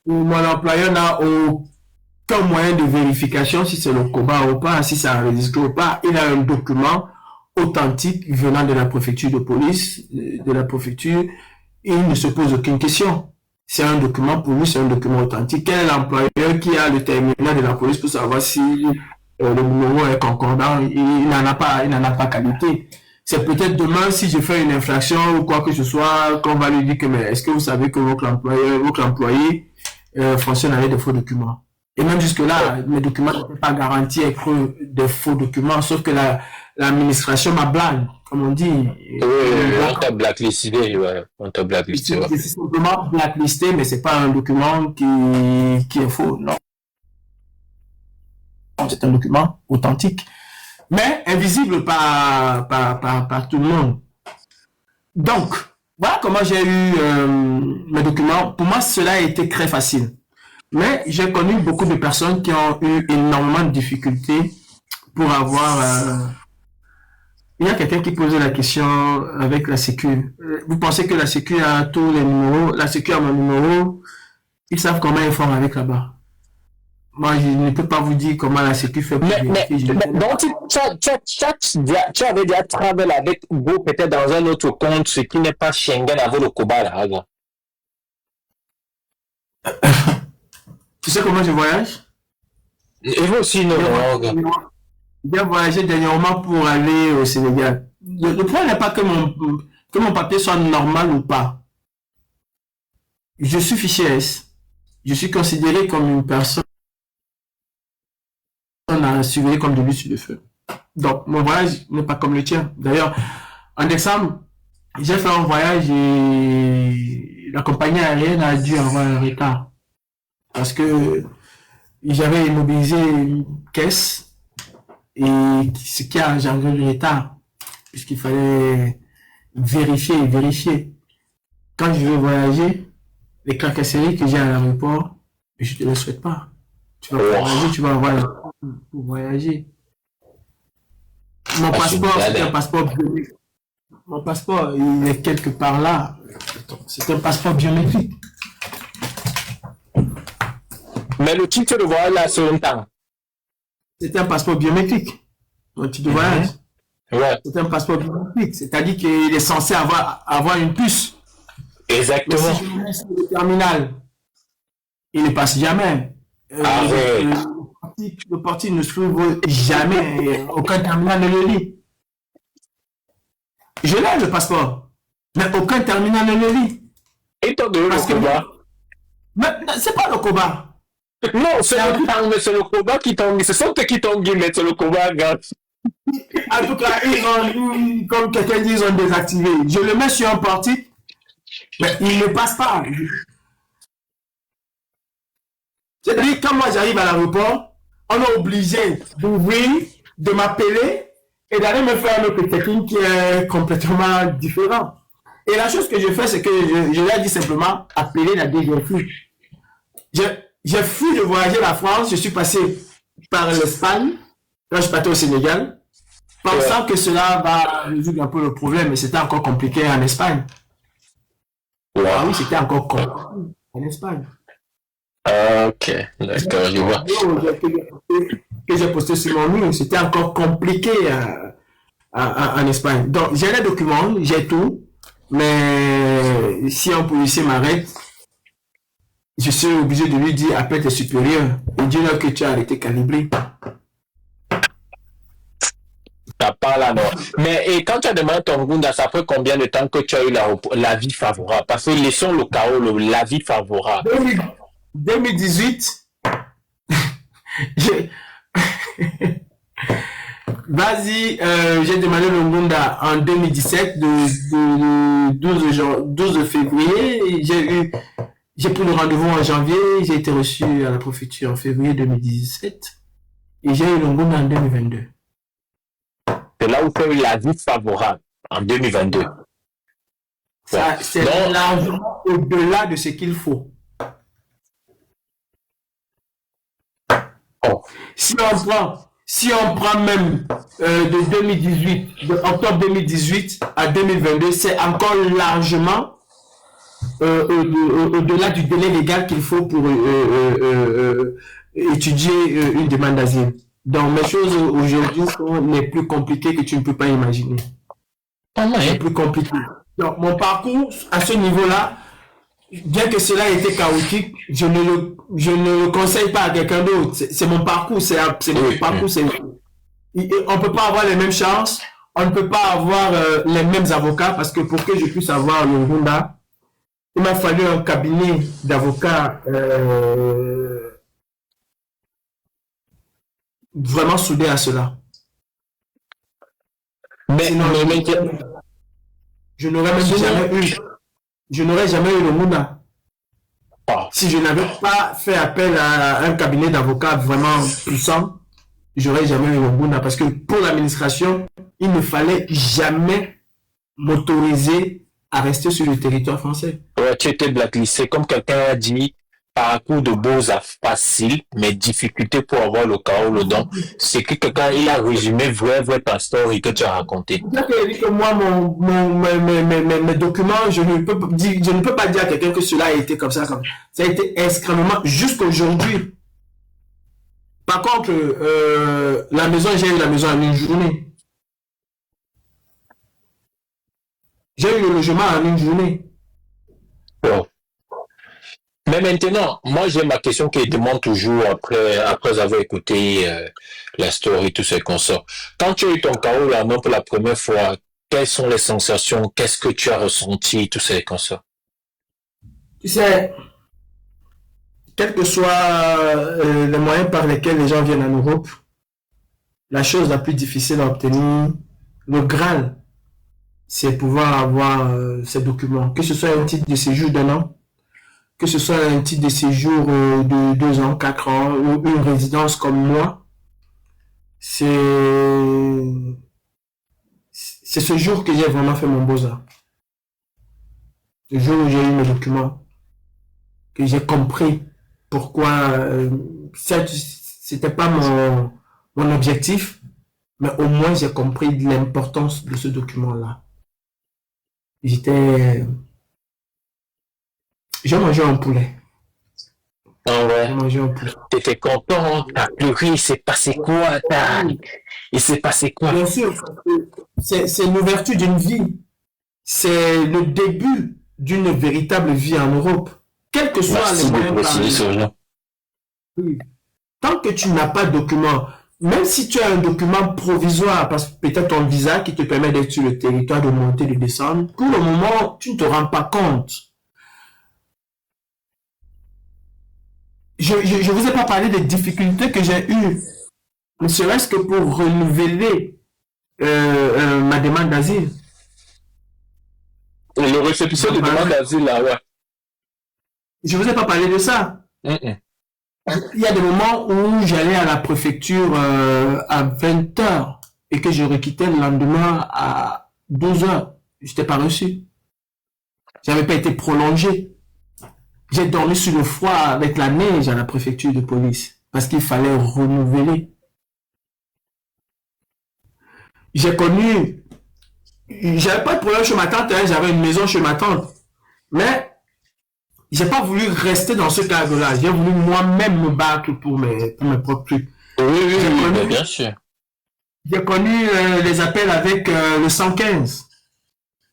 [SPEAKER 2] Mon employeur n'a aucun moyen de vérification si c'est le COBA ou pas, si c'est enregistré ou pas. Il a un document authentique venant de la préfecture de police, de la préfecture. Il ne se pose aucune question. C'est un document pour lui, c'est un document authentique. Quel est l'employeur qui a le terminal de la police pour savoir si le numéro est concordant? Il n'en a pas, il n'en a pas qualité. C'est peut-être demain, si je fais une infraction ou quoi que ce soit, qu'on va lui dire que, mais est-ce que vous savez que votre employé fonctionne avec des faux documents? Et même jusque-là, mes documents n'étaient pas garantis avec des faux documents, sauf que l'administration m'a blague, comme on dit.
[SPEAKER 1] Oui, on t'a blacklisté, ouais. On t'a blacklisté, ouais.
[SPEAKER 2] C'est simplement blacklisté, mais c'est pas un document qui est faux, non. C'est un document authentique, mais invisible par tout le monde. Donc, voilà comment j'ai eu mes documents. Pour moi, cela a été très facile. Mais j'ai connu beaucoup de personnes qui ont eu énormément de difficultés pour avoir... Il y a quelqu'un qui posait la question avec la Sécu. Vous pensez que la Sécu a tous les numéros? La Sécu a mon numéro. Ils savent comment ils font avec là-bas. Moi, je ne peux pas vous dire comment la Sécu fait pour vérifier.
[SPEAKER 1] Donc, tu avais déjà travaillé avec Go, peut-être dans un autre compte, ce qui n'est pas Schengen avec le Koba, là, regarde.
[SPEAKER 2] Tu sais comment je voyage?
[SPEAKER 1] Et vous aussi, non, regarde.
[SPEAKER 2] J'ai voyagé dernièrement pour aller au Sénégal. Le problème n'est pas que mon papier soit normal ou pas. Je suis fiché S. Je suis considéré comme une personne à surveiller comme de l'huile sur le feu. Donc, mon voyage n'est pas comme le tien. D'ailleurs, en décembre, j'ai fait un voyage et la compagnie aérienne a dû avoir un retard. Parce que j'avais immobilisé une caisse et ce qui a engendré le retard. Puisqu'il fallait vérifier. Quand je veux voyager, les tracasseries que j'ai à l'aéroport, je ne te le souhaite pas. Tu vas voyager, tu vas avoir le temps pour voyager. Mon passeport, c'est un passeport biométrique. Mon passeport, il est quelque part là. C'est un passeport biométrique.
[SPEAKER 1] Mais le titre de voyage là, c'est longtemps.
[SPEAKER 2] C'est un passeport biométrique. Mon titre de voyage.
[SPEAKER 1] Ouais.
[SPEAKER 2] C'est un passeport biométrique. C'est-à-dire qu'il est censé avoir une puce.
[SPEAKER 1] Exactement.
[SPEAKER 2] Mais si je le mets sur le terminal, il ne passe jamais. Le portier ne s'ouvre jamais. Aucun terminal ne le lit. Je l'ai le passeport, mais aucun terminal ne le lit.
[SPEAKER 1] Et toi de le Koba?
[SPEAKER 2] Mais c'est pas le Koba.
[SPEAKER 1] Non, c'est le Koba qui t'ont mis. Ce sont eux qui t'ont mis, mais c'est le Koba, regarde.
[SPEAKER 2] En tout cas, comme quelqu'un dit, ils ont désactivé. Je le mets sur un portique, mais il ne passe pas. C'est-à-dire, quand moi j'arrive à l'aéroport, on est obligé d'ouvrir, de m'appeler et d'aller me faire un autre check-in qui est complètement différent. Et la chose que je fais, c'est que je leur dis simplement appeler la DGFU. J'ai fui de voyager la France, je suis passé par l'Espagne, quand je suis parti au Sénégal, pensant que cela va résoudre un peu le problème, mais c'était encore compliqué en Espagne. Ah oui, c'était encore compliqué en Espagne.
[SPEAKER 1] Ok, d'accord, je vois.
[SPEAKER 2] Que j'ai posté sur mon mur, c'était encore compliqué en Espagne. Donc, j'ai les documents, j'ai tout, mais si un policier m'arrête, je suis obligé de lui dire appelle tes supérieurs et dis-leur que tu as arrêté calibré.
[SPEAKER 1] T'as pas là, non. Mais et quand tu as demandé ton Gunda, ça fait combien de temps que tu as eu la vie favorable? Parce que laissons le chaos, la vie favorable.
[SPEAKER 2] 2018, vas-y, j'ai demandé le Ngunda en 2017, le 12 février. J'ai pris le rendez-vous en janvier. J'ai été reçu à la préfecture en février 2017. Et j'ai eu le Ngunda en 2022.
[SPEAKER 1] C'est là où tu as eu l'avis favorable en 2022.
[SPEAKER 2] Ça, c'est largement au-delà de ce qu'il faut.
[SPEAKER 1] Oh.
[SPEAKER 2] Si on prend même de 2018, de octobre 2018 à 2022, c'est encore largement au-delà du délai légal qu'il faut pour étudier une demande d'asile. Donc, mes choses aujourd'hui sont les plus compliquées que tu ne peux pas imaginer. Les plus compliquées. Donc, mon parcours à ce niveau-là, bien que cela ait été chaotique, je ne le conseille pas à quelqu'un d'autre. C'est mon parcours, c'est mon parcours. On ne peut pas avoir les mêmes chances, on ne peut pas avoir les mêmes avocats, parce que pour que je puisse avoir le Rwanda, il m'a fallu un cabinet d'avocats vraiment soudé à cela. Sinon, je n'aurais jamais eu le Rwanda. Si je n'avais pas fait appel à un cabinet d'avocats vraiment puissant, j'aurais jamais eu le Rwanda. Parce que pour l'administration, il ne fallait jamais m'autoriser à rester sur le territoire français.
[SPEAKER 1] Ouais, tu étais blacklisté. Comme quelqu'un a dit, parcours de Beaux-Arts facile, mais difficulté pour avoir le carreau, le don. C'est que quelqu'un, il a résumé vrai ta story que tu as raconté.
[SPEAKER 2] C'est-à-dire que moi, mes documents, je ne peux pas dire à quelqu'un que cela a été comme ça. Ça a été extrêmement, jusqu'aujourd'hui. Par contre, la maison, j'ai eu la maison en une journée. J'ai eu le logement en une journée.
[SPEAKER 1] Bon. Mais maintenant, moi j'ai ma question qui demande toujours après avoir écouté la story, tout ce qu'on sort. Quand tu as eu ton carreau là, non pour la première fois, quelles sont les sensations, qu'est-ce que tu as ressenti, tout ce qu'on sort?
[SPEAKER 2] Tu sais, quels que soient les moyens par lesquels les gens viennent en Europe, la chose la plus difficile à obtenir, le Graal, c'est pouvoir avoir ces documents, que ce soit un titre de séjour d'un an, que ce soit un titre de séjour de 2 ans, 4 ans, ou une résidence comme moi. C'est ce jour que j'ai vraiment fait mon beaux-arts. Le jour où j'ai eu mes documents, que j'ai compris pourquoi c'était pas mon objectif, mais au moins j'ai compris l'importance de ce document-là. J'ai mangé un poulet.
[SPEAKER 1] Ah ouais.
[SPEAKER 2] J'ai mangé un poulet.
[SPEAKER 1] T'étais content, t'as pleuré, il s'est passé quoi, il s'est passé quoi?
[SPEAKER 2] Bien sûr, c'est l'ouverture d'une vie. C'est le début d'une véritable vie en Europe. Quel que soit les moyens. Oui. Tant que tu n'as pas de document, même si tu as un document provisoire, parce que peut-être ton visa qui te permet d'être sur le territoire, de monter, de descendre, pour le moment, tu ne te rends pas compte. Je vous ai pas parlé des difficultés que j'ai eues, ne serait-ce que pour renouveler ma demande d'asile.
[SPEAKER 1] Le récépissé de demande d'asile, là, ouais.
[SPEAKER 2] Je vous ai pas parlé de ça. Il y a des moments où j'allais à la préfecture à 20h et que je requittais le lendemain à 12h. Je n'étais pas reçu. J'avais pas été prolongé. J'ai dormi sur le froid avec la neige à la préfecture de police parce qu'il fallait renouveler. J'ai connu, j'avais pas de problème chez ma tante, hein, j'avais une maison chez ma tante, mais j'ai pas voulu rester dans ce cadre-là. J'ai voulu moi-même me battre pour mes propres trucs.
[SPEAKER 1] Oui, bien sûr.
[SPEAKER 2] J'ai connu les appels avec le 115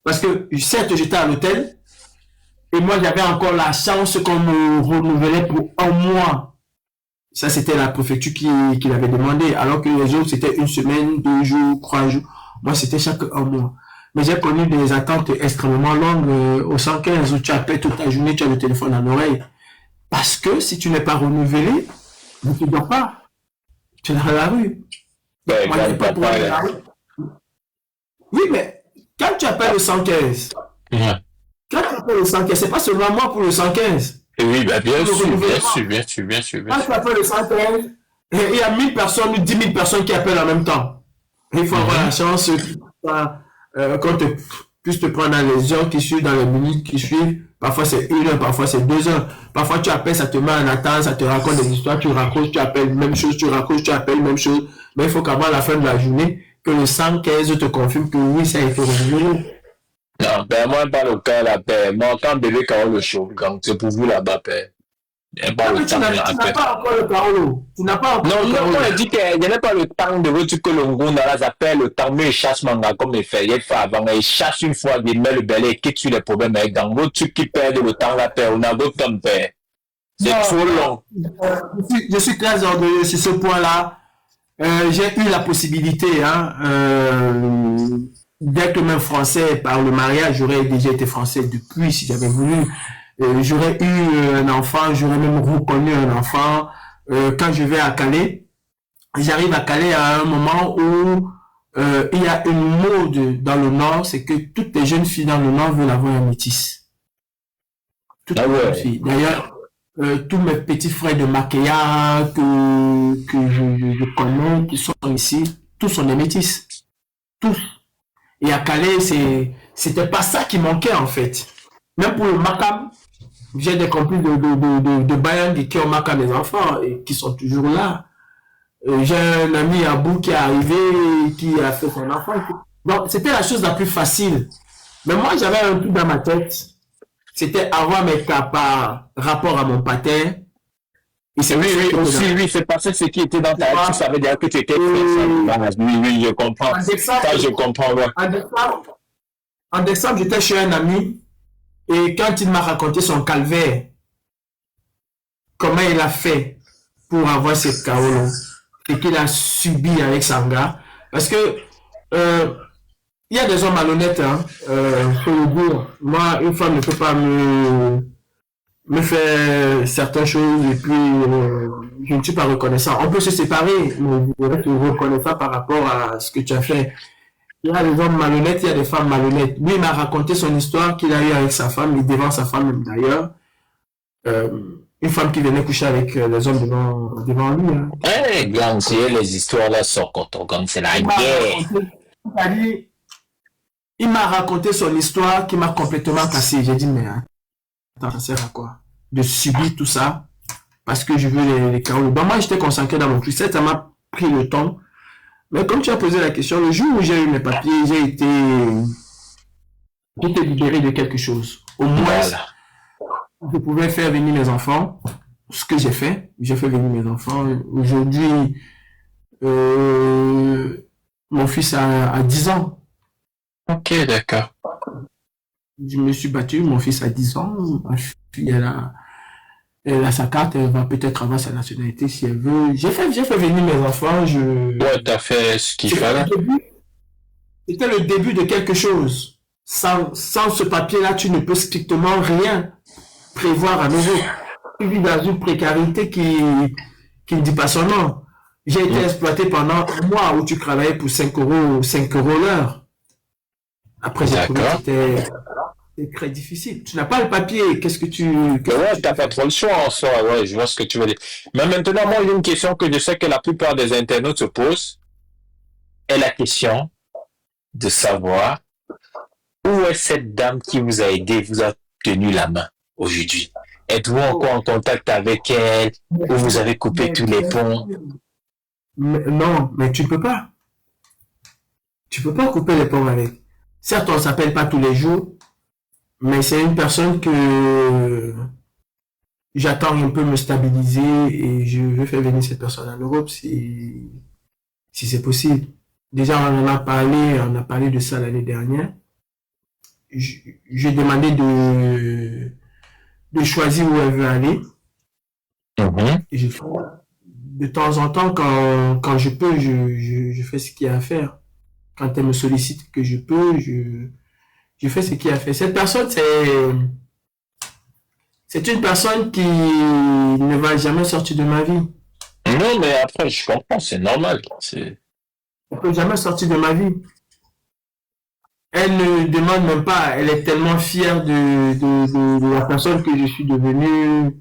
[SPEAKER 2] parce que certes j'étais à l'hôtel. Et moi, j'avais encore la chance qu'on me renouvelait pour 1 mois. Ça, c'était la préfecture qui l'avait demandé. Alors que les autres, c'était 1 semaine, 2 jours, 3 jours. Moi, c'était chaque 1 mois. Mais j'ai connu des attentes extrêmement longues au 115 où tu appelles toute ta journée, tu as le téléphone à l'oreille. Parce que si tu n'es pas renouvelé, tu ne dors pas. Tu es dans la rue.
[SPEAKER 1] Ben,
[SPEAKER 2] moi, pas pour la rue. Oui, mais quand tu appelles le 115, quand tu appelles le 115, c'est pas seulement moi pour le 115.
[SPEAKER 1] Oui, bah bien sûr.
[SPEAKER 2] Quand tu appelles le 115, il y a 1000 personnes ou 10 000 personnes qui appellent en même temps. Il faut avoir la chance qu'on puisse te prendre dans les heures qui suivent, dans les minutes qui suivent. Parfois c'est 1 heure, parfois c'est 2 heures. Parfois tu appelles, ça te met en attente, ça te raconte des histoires, tu raccroches, tu appelles même chose, tu raccroches, tu appelles même chose. Mais il faut qu'avant la fin de la journée, que le 115 te confirme que oui, ça a été résolu.
[SPEAKER 1] Non, ben moi, pas le cas, là, ben. Moi, quand bébé Carole le show, donc c'est pour vous là-bas, ben. Pas
[SPEAKER 2] Non,
[SPEAKER 1] le
[SPEAKER 2] mais tu
[SPEAKER 1] temps,
[SPEAKER 2] n'as
[SPEAKER 1] là,
[SPEAKER 2] pas encore le Paolo. Tu n'as pas encore
[SPEAKER 1] non,
[SPEAKER 2] le
[SPEAKER 1] non,
[SPEAKER 2] Paolo.
[SPEAKER 1] on a dit qu'il n'y avait pas le temps de votre que le Ngunda, là, ça fait le temps, mais il chasse manga comme il fait, il fait avant, il chasse une fois, il met le belé, et quitte sur les problèmes avec dans l'autre truc qui perd le temps, là, perd, on a d'autres temps, perd. C'est trop long.
[SPEAKER 2] Je suis très orgueilleux sur ce point-là. J'ai eu la possibilité, d'être même français par le mariage, j'aurais déjà été français depuis si j'avais voulu. J'aurais eu un enfant, j'aurais même reconnu un enfant. Quand je vais à Calais, j'arrive à Calais à un moment où il y a une mode dans le Nord, c'est que toutes les jeunes filles dans le Nord veulent avoir un métis. Toutes les jeunes filles. D'ailleurs, tous mes petits frères de Makéa que je connais, qui sont ici, tous sont des métis. Tous. Et à Calais, c'était pas ça qui manquait en fait. Même pour le Makam, j'ai des complices de Bayang qui ont Makam des enfants et qui sont toujours là. J'ai un ami à bout qui est arrivé, qui a fait son enfant. Donc, c'était la chose la plus facile. Mais moi, j'avais un truc dans ma tête. C'était avoir mes cas par rapport à mon pater.
[SPEAKER 1] Oui, oui, c'est parce que ce qui était dans ta tête, tu savais déjà que tu étais très oui, oui, je comprends. Ça, je comprends, ouais.
[SPEAKER 2] En décembre, j'étais chez un ami et quand il m'a raconté son calvaire, comment il a fait pour avoir ce chaos et qu'il a subi avec Sanga, parce que il y a des hommes malhonnêtes, faut le dire. Moi, une femme ne peut pas me faire certaines choses et puis je ne suis pas reconnaissant. On peut se séparer, mais je reste reconnaissant par rapport à ce que tu as fait. Il y a des hommes malhonnêtes, il y a des femmes malhonnêtes. Lui, il m'a raconté son histoire qu'il a eu avec sa femme, et devant sa femme même d'ailleurs. Une femme qui venait coucher avec les hommes devant lui. Hein.
[SPEAKER 1] Eh, gang, c'est les histoires là sortent comme c'est la guerre.
[SPEAKER 2] Il m'a raconté son histoire qui m'a complètement cassé. J'ai dit, mais attends, ça sert à quoi? De subir tout ça parce que je veux les carreaux. Ben, moi, j'étais concentré dans mon truc. Ça m'a pris le temps. Mais comme tu as posé la question, le jour où j'ai eu mes papiers, j'ai été libéré de quelque chose. Au moins, voilà. Je pouvais faire venir mes enfants. Ce que j'ai fait venir mes enfants. Aujourd'hui, mon fils a 10 ans.
[SPEAKER 1] Ok, d'accord.
[SPEAKER 2] Je me suis battu, mon fils a 10 ans. Ma fille, elle a sa carte, elle va peut-être avoir sa nationalité si elle veut. J'ai fait venir mes enfants.
[SPEAKER 1] Ouais, t'as fait ce qu'il fallait.
[SPEAKER 2] C'était le début de quelque chose. Sans ce papier-là, tu ne peux strictement rien prévoir à nouveau. Tu vis dans une précarité qui ne dit pas son nom. J'ai été exploité pendant un mois où tu travaillais pour 5 euros l'heure. Après, j'ai trouvé que c'était très difficile. Tu n'as pas le papier. Qu'est-ce que tu...
[SPEAKER 1] Ouais, t'as pas trop le choix en soi. Ouais, je vois ce que tu veux dire. Mais maintenant, moi, il y a une question que je sais que la plupart des internautes se posent. est la question de savoir où est cette dame qui vous a aidé, vous a tenu la main aujourd'hui. Êtes-vous encore en contact avec elle ou vous avez coupé tous les ponts?
[SPEAKER 2] Non, mais tu peux pas. Tu peux pas couper les ponts avec. Certes, on s'appelle pas tous les jours, mais c'est une personne que j'attends un peu me stabiliser et je veux faire venir cette personne en Europe si c'est possible. Déjà, on a parlé de ça l'année dernière. J'ai demandé de choisir où elle veut aller. Et de temps en temps, quand je peux, je fais ce qu'il y a à faire. Quand elle me sollicite que je peux, je fais ce qu'il y a à faire. Cette personne, c'est une personne qui ne va jamais sortir de ma vie.
[SPEAKER 1] Non, mais après, je comprends, c'est normal.
[SPEAKER 2] Elle ne peut jamais sortir de ma vie. Elle ne demande même pas, elle est tellement fière de la personne que je suis devenue.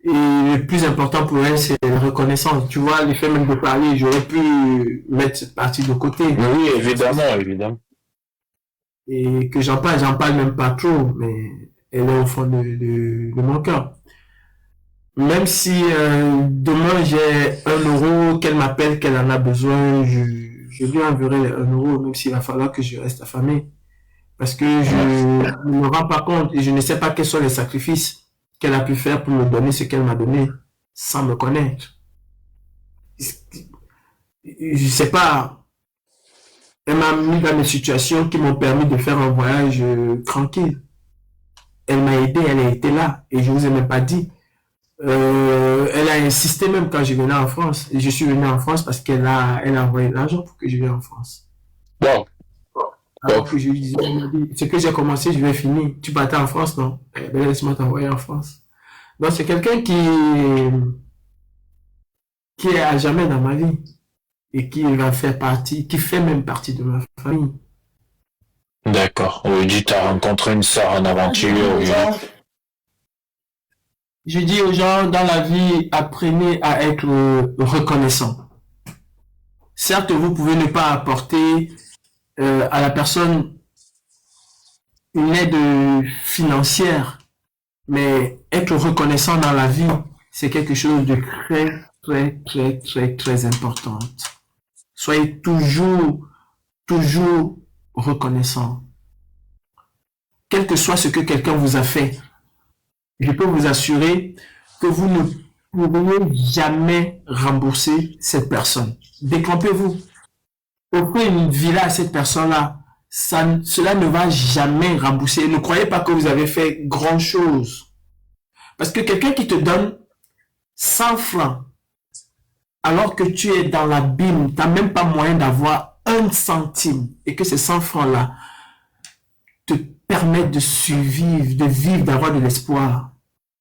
[SPEAKER 2] Et le plus important pour elle, c'est la reconnaissance. Tu vois, l'effet même de parler, j'aurais pu mettre cette partie de côté.
[SPEAKER 1] Oui, évidemment, évidemment.
[SPEAKER 2] Et que j'en parle même pas trop, mais elle est au fond de mon cœur. Même si demain j'ai 1 euro, qu'elle m'appelle, qu'elle en a besoin, je lui enverrai les 1 euro, même s'il va falloir que je reste affamé. Parce que je ne me rends pas compte et je ne sais pas quels sont les sacrifices qu'elle a pu faire pour me donner ce qu'elle m'a donné sans me connaître. Je sais pas. Elle m'a mis dans des situations qui m'ont permis de faire un voyage tranquille. Elle m'a aidé, elle a été là et je vous ai même pas dit. Elle a insisté même quand je venais en France. Et je suis venu en France parce elle a envoyé l'argent pour que je vienne en France.
[SPEAKER 1] Bon,
[SPEAKER 2] Alors que je lui disais, elle m'a dit, ce que j'ai commencé, je vais finir. Tu partais en France, non? Eh ben, laisse-moi t'envoyer en France. Donc, c'est quelqu'un qui est à jamais dans ma vie et qui va faire partie, qui fait même partie de ma famille.
[SPEAKER 1] d'accord. Oui, tu as rencontré une sœur en aventure. Oui.
[SPEAKER 2] Je dis aux gens, dans la vie, apprenez à être reconnaissant. Certes, vous pouvez ne pas apporter à la personne une aide financière, mais être reconnaissant dans la vie, c'est quelque chose de très, très, très, très, très important. Soyez toujours, toujours reconnaissant. Quel que soit ce que quelqu'un vous a fait, je peux vous assurer que vous ne pourrez jamais rembourser cette personne. Détrompez-vous. Offrez une villa à cette personne-là. Cela ne va jamais rembourser. Ne croyez pas que vous avez fait grand chose. Parce que quelqu'un qui te donne 100 francs, alors que tu es dans l'abîme, tu n'as même pas moyen d'avoir 1 centime, et que ces 100 francs-là te permettent de survivre, de vivre, d'avoir de l'espoir,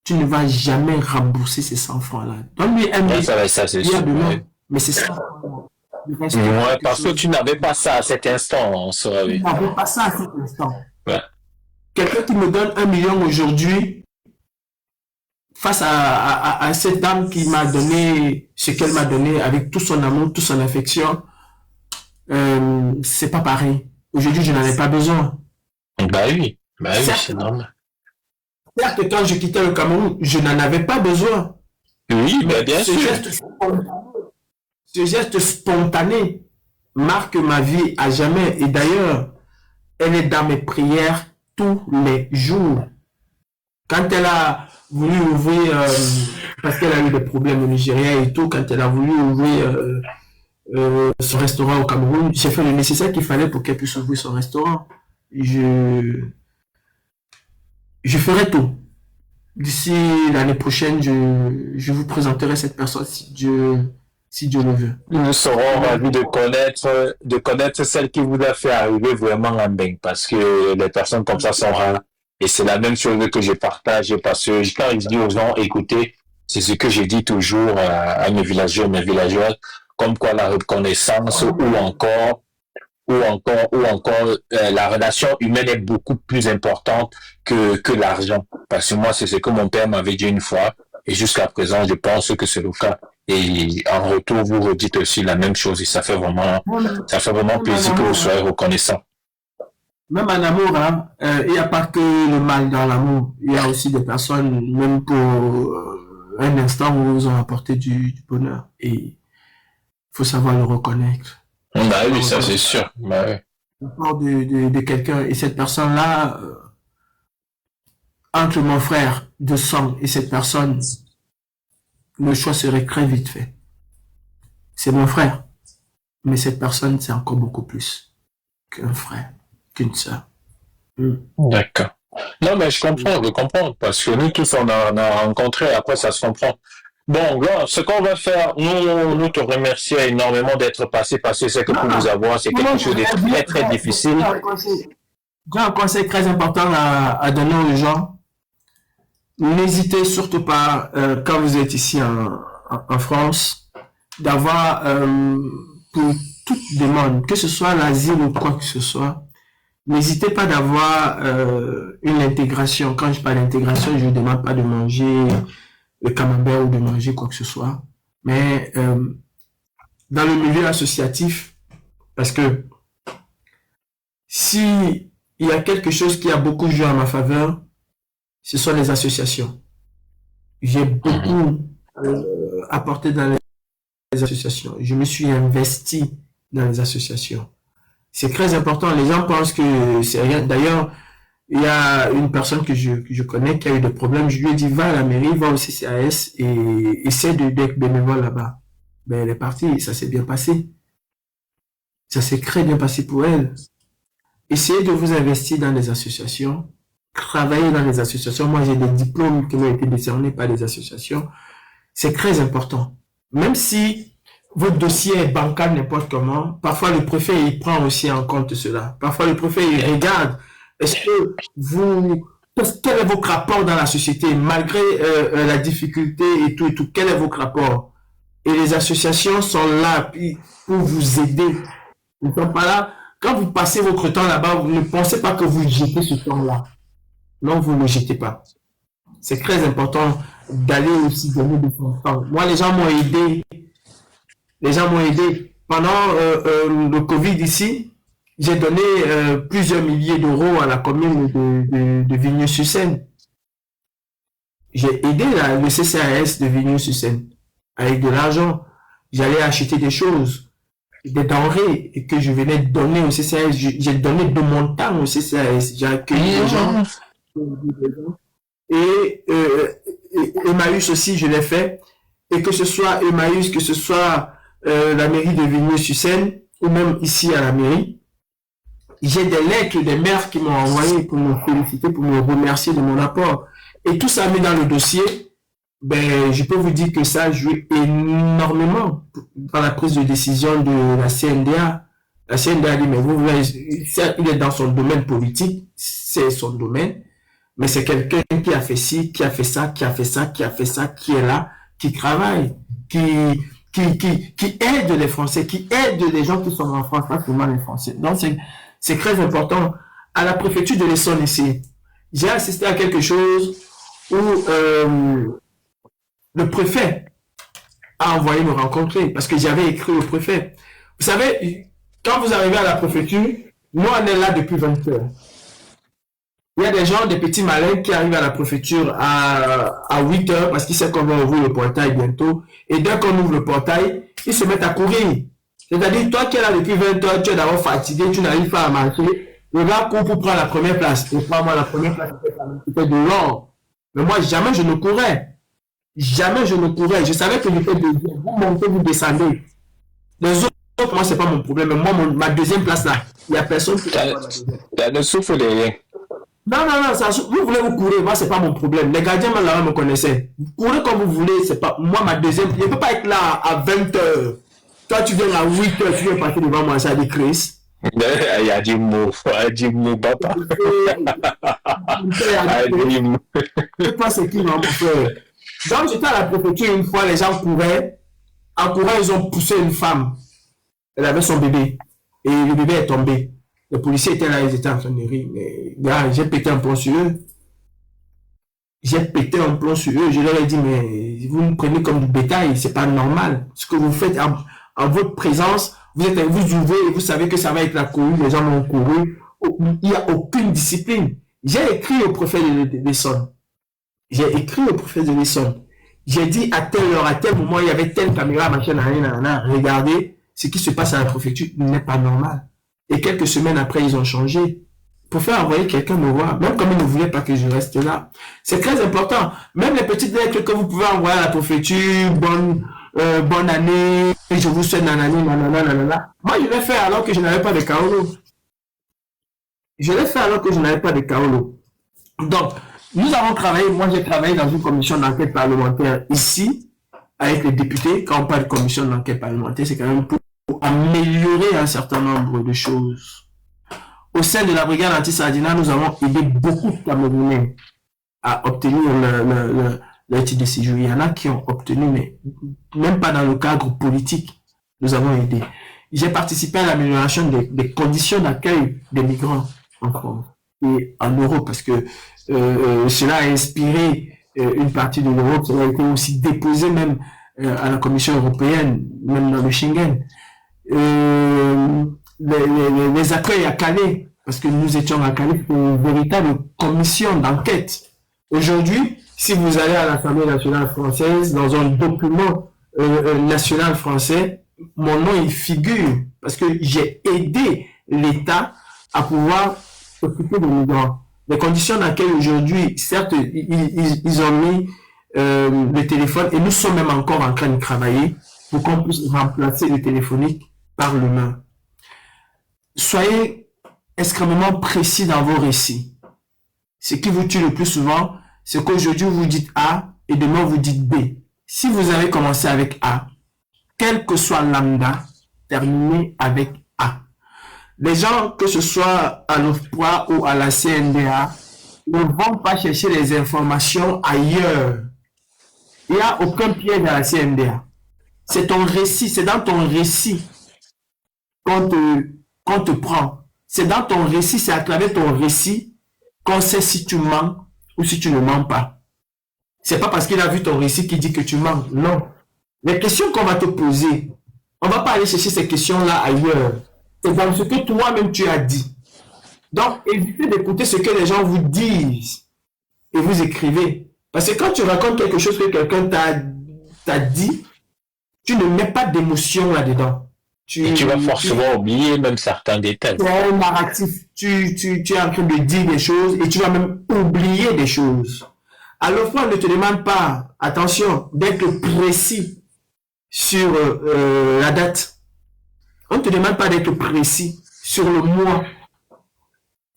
[SPEAKER 2] tu ne vas jamais rembourser ces 100 francs-là. Donne-lui un
[SPEAKER 1] Ouais,
[SPEAKER 2] milliard
[SPEAKER 1] ça, c'est
[SPEAKER 2] de
[SPEAKER 1] sûr.
[SPEAKER 2] demain,
[SPEAKER 1] Ouais.
[SPEAKER 2] mais c'est 100 francs-là.
[SPEAKER 1] Ouais, parce que tu n'avais pas ça à cet instant, on sera,
[SPEAKER 2] Tu
[SPEAKER 1] oui.
[SPEAKER 2] n'avais pas ça à cet instant.
[SPEAKER 1] Ouais.
[SPEAKER 2] Quelqu'un qui me donne 1 million aujourd'hui, face à cette dame qui m'a donné ce qu'elle m'a donné avec tout son amour, toute son affection, c'est pas pareil. Aujourd'hui, je n'en ai pas besoin.
[SPEAKER 1] Bah oui,
[SPEAKER 2] Certes,
[SPEAKER 1] c'est normal.
[SPEAKER 2] certes, quand je quittais le Cameroun, je n'en avais pas besoin.
[SPEAKER 1] Oui, bah
[SPEAKER 2] Mais
[SPEAKER 1] bien sûr.
[SPEAKER 2] Ce geste spontané marque ma vie à jamais. Et d'ailleurs, elle est dans mes prières tous les jours. Quand elle a voulu ouvrir, parce qu'elle a eu des problèmes au Nigeria et tout, quand elle a voulu ouvrir son restaurant au Cameroun, j'ai fait le nécessaire qu'il fallait pour qu'elle puisse ouvrir son restaurant. Je ferai tout. D'ici l'année prochaine, je vous présenterai cette personne si Dieu le veut.
[SPEAKER 1] Nous serons ravis de connaître celle qui vous a fait arriver vraiment en dingue, parce que les personnes comme ça sont rares. Et c'est la même chose que je partage, parce que quand je dis aux gens, écoutez, c'est ce que je dis toujours à mes villageois, mes villageoises, comme quoi la reconnaissance ou encore la relation humaine est beaucoup plus importante que l'argent. Parce que moi, c'est ce que mon père m'avait dit une fois, et jusqu'à présent, je pense que c'est le cas. Et en retour, vous redites aussi la même chose, et ça fait vraiment plaisir que vous soyez reconnaissant.
[SPEAKER 2] Même en amour, hein, il n'y a pas que le mal dans l'amour. Il y a aussi des personnes, même pour un instant, où vous ont apporté du bonheur. Et il faut savoir le reconnaître.
[SPEAKER 1] Bah oui, ça c'est sûr. Bah oui.
[SPEAKER 2] De quelqu'un. Et cette personne-là, entre mon frère de sang et cette personne, le choix serait très vite fait. C'est mon frère. Mais cette personne, c'est encore beaucoup plus qu'un frère, qu'une sœur.
[SPEAKER 1] D'accord. Non, mais je comprends, parce que nous tous, on a rencontré, après ça se comprend. Bon, là, ce qu'on va faire, nous te remercions énormément d'être passé, parce que c'est que pour vous avoir, c'est quelque chose de très, très difficile.
[SPEAKER 2] J'ai un conseil très important à donner aux gens. N'hésitez surtout pas, quand vous êtes ici en France, d'avoir, pour toute demande, que ce soit l'asile ou quoi que ce soit, n'hésitez pas d'avoir une intégration. Quand je parle d'intégration, je ne vous demande pas de manger le camembert ou de manger quoi que ce soit. Mais dans le milieu associatif, parce que si il y a quelque chose qui a beaucoup joué en ma faveur, ce sont les associations. J'ai beaucoup apporté dans les associations. Je me suis investi dans les associations. C'est très important. Les gens pensent que c'est rien. D'ailleurs, il y a une personne que je connais qui a eu des problèmes. Je lui ai dit, va à la mairie, va au CCAS et essaie d'être bénévole là-bas. Ben, elle est partie, ça s'est bien passé. Ça s'est très bien passé pour elle. Essayez de vous investir dans les associations, travailler dans les associations. Moi, j'ai des diplômes qui m'ont été décernés par les associations. C'est très important. Même si votre dossier est bancal n'importe comment, parfois le préfet, il prend aussi en compte cela. Parfois le préfet, il regarde. Est-ce que quel est votre rapport dans la société, malgré la difficulté et tout, quel est votre rapport? Et les associations sont là pour vous aider. Ils ne sont pas là. Quand vous passez votre temps là-bas, vous ne pensez pas que vous jetez ce temps-là. Non, vous ne le jetez pas. C'est très important d'aller aussi donner de son temps. Moi, les gens m'ont aidé. Les gens m'ont aidé. Pendant le Covid ici, j'ai donné plusieurs milliers d'euros à la commune de Vigny-sur-Seine. J'ai aidé le CCAS de Vigny-sur-Seine avec de l'argent. J'allais acheter des choses, des denrées et que je venais donner au CCAS. J'ai donné de mon temps au CCAS. J'ai accueilli les gens. Et Emmaüs aussi, je l'ai fait. Et que ce soit Emmaüs, que ce soit la mairie de Vigny-sur-Seine ou même ici à la mairie, j'ai des lettres des maires qui m'ont envoyé pour me féliciter, pour me remercier de mon apport. Et tout ça mis dans le dossier, ben, je peux vous dire que ça a joué énormément dans la prise de décision de la CNDA. La CNDA dit, mais vous voulez, il est dans son domaine politique, c'est son domaine, mais c'est quelqu'un qui a fait ci, qui a fait ça, qui a fait ça, qui a fait ça, qui est là, qui travaille, qui aide les Français, qui aide les gens qui sont en France, pas seulement les Français. Donc, c'est très important. À la préfecture de l'Essonne ici, j'ai assisté à quelque chose où le préfet a envoyé me rencontrer parce que j'avais écrit au préfet. Vous savez, quand vous arrivez à la préfecture, nous on est là depuis 20 heures. Il y a des gens, des petits malins qui arrivent à la préfecture à 8 heures parce qu'ils savent qu'on va ouvrir le portail bientôt. Et dès qu'on ouvre le portail, ils se mettent à courir. C'est-à-dire, toi qui es là depuis 20 heures, tu es d'abord fatigué, tu n'arrives pas à marcher. Le gars court pour prendre la première place. Et moi, la première place, c'était de l'or. Mais moi, jamais je ne courais. Jamais je ne courais. Je savais que j'étais deuxième. Vous montez, vous descendez. Les autres, moi, c'est pas mon problème. Mais moi, ma deuxième place là, il n'y a personne qui
[SPEAKER 1] ne souffre de rien.
[SPEAKER 2] Non, vous voulez vous courir, moi, c'est pas mon problème. Les gardiens, là, me connaissaient. Vous courez comme vous voulez, c'est pas, moi, ma deuxième, je ne peux pas être là à 20 heures. Toi, tu viens à 8 heures, tu viens passer devant moi, ça dit Chris.
[SPEAKER 1] Il y a du mot, papa.
[SPEAKER 2] Je pense c'est qui, mon frère. Donc, j'étais à la préfecture une fois, les gens couraient. En courant, ils ont poussé une femme. Elle avait son bébé. Et le bébé est tombé. Les policiers étaient là, ils étaient en train de rire. Mais, gars, j'ai pété un plomb sur eux. J'ai pété un plomb sur eux. Je leur ai dit, mais vous me prenez comme du bétail. C'est pas normal. Ce que vous faites en votre présence, vous ouvrez et vous savez que ça va être la courue. Les gens vont courir. Il n'y a aucune discipline. J'ai écrit au préfet de l'Essonne. J'ai écrit au préfet de l'Essonne. J'ai dit à telle heure, à tel moment, il y avait telle caméra, machin, regardez, ce qui se passe à la préfecture n'est pas normal. Et quelques semaines après, ils ont changé. Pour faire envoyer quelqu'un me voir, même comme ils ne voulaient pas que je reste là. C'est très important. Même les petites lettres que vous pouvez envoyer à la préfecture, bonne année, je vous souhaite nanani, nanana. Moi, je l'ai fait alors que je n'avais pas de Kaolo. Je l'ai fait alors que je n'avais pas de Kaolo. Donc, nous avons travaillé, moi j'ai travaillé dans une commission d'enquête parlementaire ici, avec les députés. Quand on parle de commission d'enquête parlementaire, c'est quand même pour améliorer un certain nombre de choses. Au sein de la brigade anti-Sardina, nous avons aidé beaucoup de Camerounais à obtenir le titre de séjour. Il y en a qui ont obtenu, mais même pas dans le cadre politique, nous avons aidé. J'ai participé à l'amélioration des conditions d'accueil des migrants en France et en Europe, parce que cela a inspiré une partie de l'Europe, ça a été aussi déposé même à la Commission européenne, même dans le Schengen. Les accueils à Calais, parce que nous étions à Calais pour une véritable commission d'enquête. Aujourd'hui, si vous allez à l'Assemblée nationale française, dans un document national français, mon nom il figure, parce que j'ai aidé l'État à pouvoir s'occuper des migrants. Les conditions d'accueil aujourd'hui, certes, ils ont mis le téléphone, et nous sommes même encore en train de travailler pour qu'on puisse remplacer le téléphonique par l'humain. Soyez extrêmement précis dans vos récits. Ce qui vous tue le plus souvent, c'est qu'aujourd'hui vous dites A et demain vous dites B. Si vous avez commencé avec A, quel que soit lambda, terminez avec A. Les gens, que ce soit à l'OFPRA ou à la CNDA, ne vont pas chercher les informations ailleurs. Il n'y a aucun piège à la CNDA. C'est ton récit, c'est dans ton récit qu'on te prend. C'est dans ton récit, c'est à travers ton récit qu'on sait si tu mens ou si tu ne mens pas. C'est pas parce qu'il a vu ton récit qu'il dit que tu mens. Non. Les questions qu'on va te poser, on va pas aller chercher ces questions-là ailleurs. C'est dans ce que toi-même tu as dit. Donc, évitez d'écouter ce que les gens vous disent et vous écrivez. Parce que quand tu racontes quelque chose que quelqu'un t'a dit, tu ne mets pas d'émotion là-dedans.
[SPEAKER 1] Et tu vas forcément oublier même certains détails.
[SPEAKER 2] C'est un narratif. Tu es en train de dire des choses et tu vas même oublier des choses. À l'OFPRA, on ne te demande pas, attention, d'être précis sur la date. On ne te demande pas d'être précis sur le mois.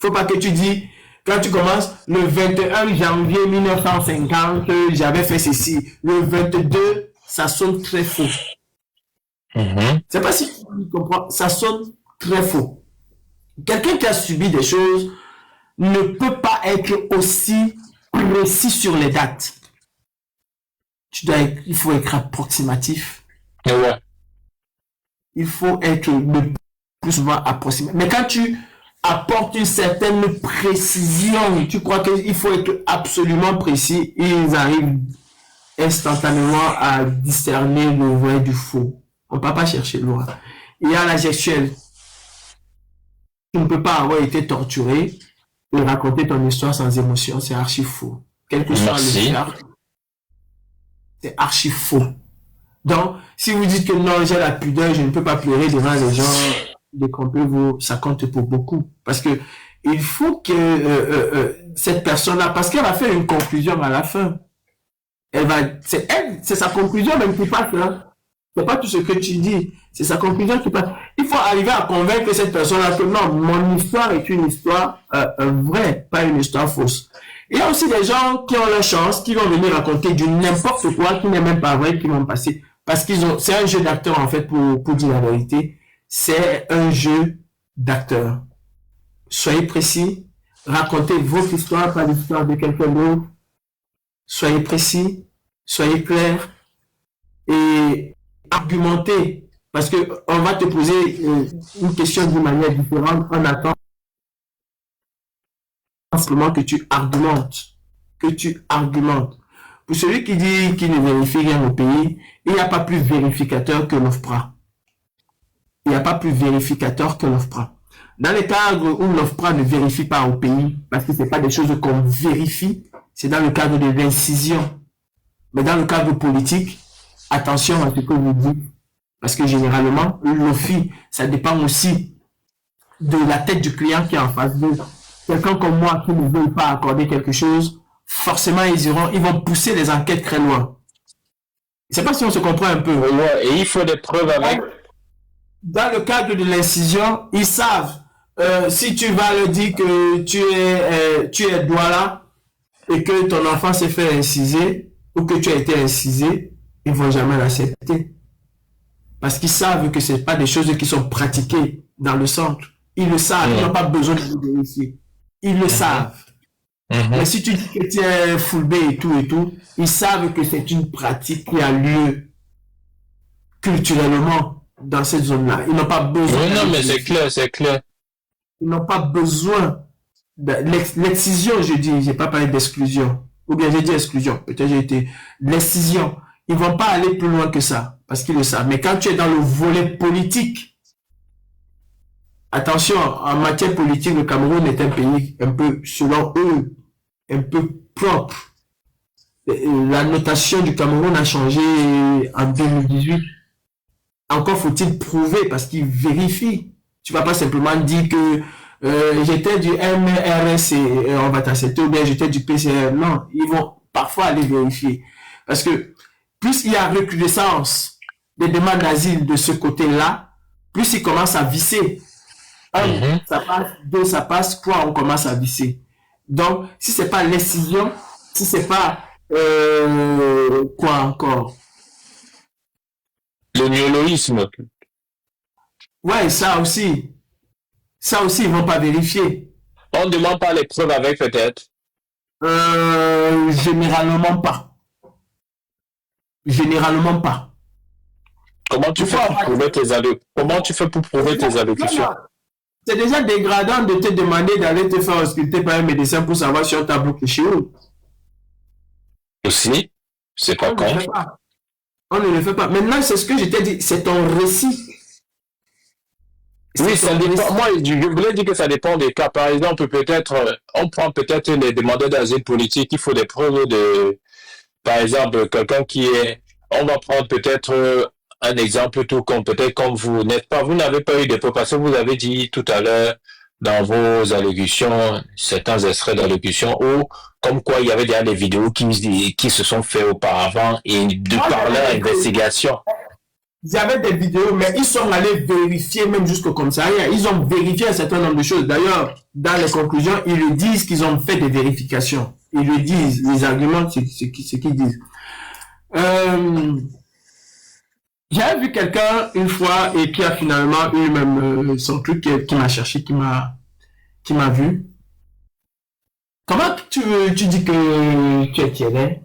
[SPEAKER 2] Faut pas que tu dis, quand tu commences, le 21 janvier 1950, j'avais fait ceci. Le 22, ça sonne très faux. C'est pas si tu comprends, ça sonne très faux. Quelqu'un qui a subi des choses ne peut pas être aussi précis sur les dates. Il faut être approximatif.
[SPEAKER 1] Ouais.
[SPEAKER 2] Il faut être le plus souvent approximatif. Mais quand tu apportes une certaine précision, tu crois qu'il faut être absolument précis, ils arrivent instantanément à discerner le vrai du faux. On ne peut pas chercher loin. Il y a la gestuelle. Tu ne peux pas avoir été torturé et raconter ton histoire sans émotion. C'est archi faux. Quel que soit le cas, c'est archi faux. Donc, si vous dites que non, j'ai la pudeur, je ne peux pas pleurer devant les gens, détrompez-vous, ça compte pour beaucoup. Parce que il faut que cette personne-là, parce qu'elle va faire une conclusion à la fin. C'est sa conclusion même qui passe, hein. C'est pas tout ce que tu dis, c'est sa conclusion qui passe. Il faut arriver à convaincre cette personne-là que non, mon histoire est une histoire vraie, pas une histoire fausse. Il y a aussi des gens qui ont leur chance, qui vont venir raconter du n'importe quoi, qui n'est même pas vrai, qui vont passer. Parce c'est un jeu d'acteur, en fait, pour dire la vérité. C'est un jeu d'acteur. Soyez précis, racontez votre histoire, pas l'histoire de quelqu'un d'autre. Soyez précis, soyez clair et argumentez. Parce que on va te poser une question d'une manière différente. On attend simplement que tu argumentes. Pour celui qui dit qu'il ne vérifie rien au pays, il n'y a pas plus vérificateur que l'OFPRA. Dans les cadres où l'OFPRA ne vérifie pas au pays, parce que ce n'est pas des choses qu'on vérifie, c'est dans le cadre de l'incision. Mais dans le cadre politique, attention à ce que vous dites. Parce que généralement, l'OFI, ça dépend aussi de la tête du client qui est en face d'eux. Quelqu'un comme moi qui ne veut pas accorder quelque chose, forcément, ils vont pousser les enquêtes très loin. Je ne sais pas si on se comprend un peu.
[SPEAKER 1] Ouais, et il faut des preuves avec.
[SPEAKER 2] Dans le cadre de l'incision, ils savent, si tu vas leur dire que tu es Douala et que ton enfant s'est fait inciser ou que tu as été incisé, ils ne vont jamais l'accepter. Parce qu'ils savent que ce n'est pas des choses qui sont pratiquées dans le centre. Ils le savent, ils n'ont pas besoin de le vérifier. Ils le savent. Mais si tu dis que tu es full B et tout, ils savent que c'est une pratique qui a lieu culturellement dans cette zone-là. Ils n'ont pas besoin.
[SPEAKER 1] Oui, non, mais c'est clair.
[SPEAKER 2] Ils n'ont pas besoin. L'excision, je dis, j'ai pas parlé d'exclusion. ou bien j'ai dit exclusion, peut-être j'ai été l'excision. Ils vont pas aller plus loin que ça, parce qu'ils le savent. Mais quand tu es dans le volet politique, attention, en matière politique, le Cameroun est un pays un peu, selon eux, un peu propre. La notation du Cameroun a changé en 2018. Encore faut-il prouver, parce qu'ils vérifient. Tu vas pas simplement dire que j'étais du MRS et on va t'accepter, ou bien j'étais du PCR. Non, ils vont parfois aller vérifier. Parce que plus il y a recrudescence des demandes d'asile de ce côté-là, plus ils commencent à visser. Un, ça passe, deux, ça passe, trois, on commence à visser. Donc, si c'est pas l'excision, si c'est pas quoi encore?
[SPEAKER 1] Le néologisme.
[SPEAKER 2] Ouais, ça aussi. Ça aussi, ils vont pas vérifier.
[SPEAKER 1] On ne demande pas les preuves avec peut-être.
[SPEAKER 2] Généralement pas. Généralement pas.
[SPEAKER 1] Comment tu fais pour prouver tes allocutions? Comment tu fais pour prouver tes allocutions?
[SPEAKER 2] C'est déjà dégradant de te demander d'aller te faire ausculter par un médecin pour savoir si on t'a bouclé chez eux.
[SPEAKER 1] Aussi, c'est pas con.
[SPEAKER 2] On ne le fait pas. Maintenant, c'est ce que je t'ai dit, c'est ton récit.
[SPEAKER 1] Oui, ça dépend. Moi, je voulais dire que ça dépend des cas. Par exemple, peut-être, on prend peut-être les demandeurs d'asile politique. Il faut des preuves de, par exemple, quelqu'un qui est, on va prendre peut-être un exemple tout comme, peut-être comme vous n'avez pas eu de preuves parce que vous avez dit tout à l'heure dans vos allocutions, certains extraits d'allocutions ou comme quoi il y avait déjà des vidéos qui se sont faites auparavant et de par leur investigation.
[SPEAKER 2] Il y avait des vidéos, mais ils sont allés vérifier même jusqu'au commissariat. Ils ont vérifié un certain nombre de choses. D'ailleurs, dans les conclusions, ils le disent qu'ils ont fait des vérifications. Ils le disent, les arguments, c'est ce qu'ils disent. J'avais vu quelqu'un une fois et qui a finalement eu même son truc qui m'a cherché, qui m'a vu. Comment tu dis que tu es tiède?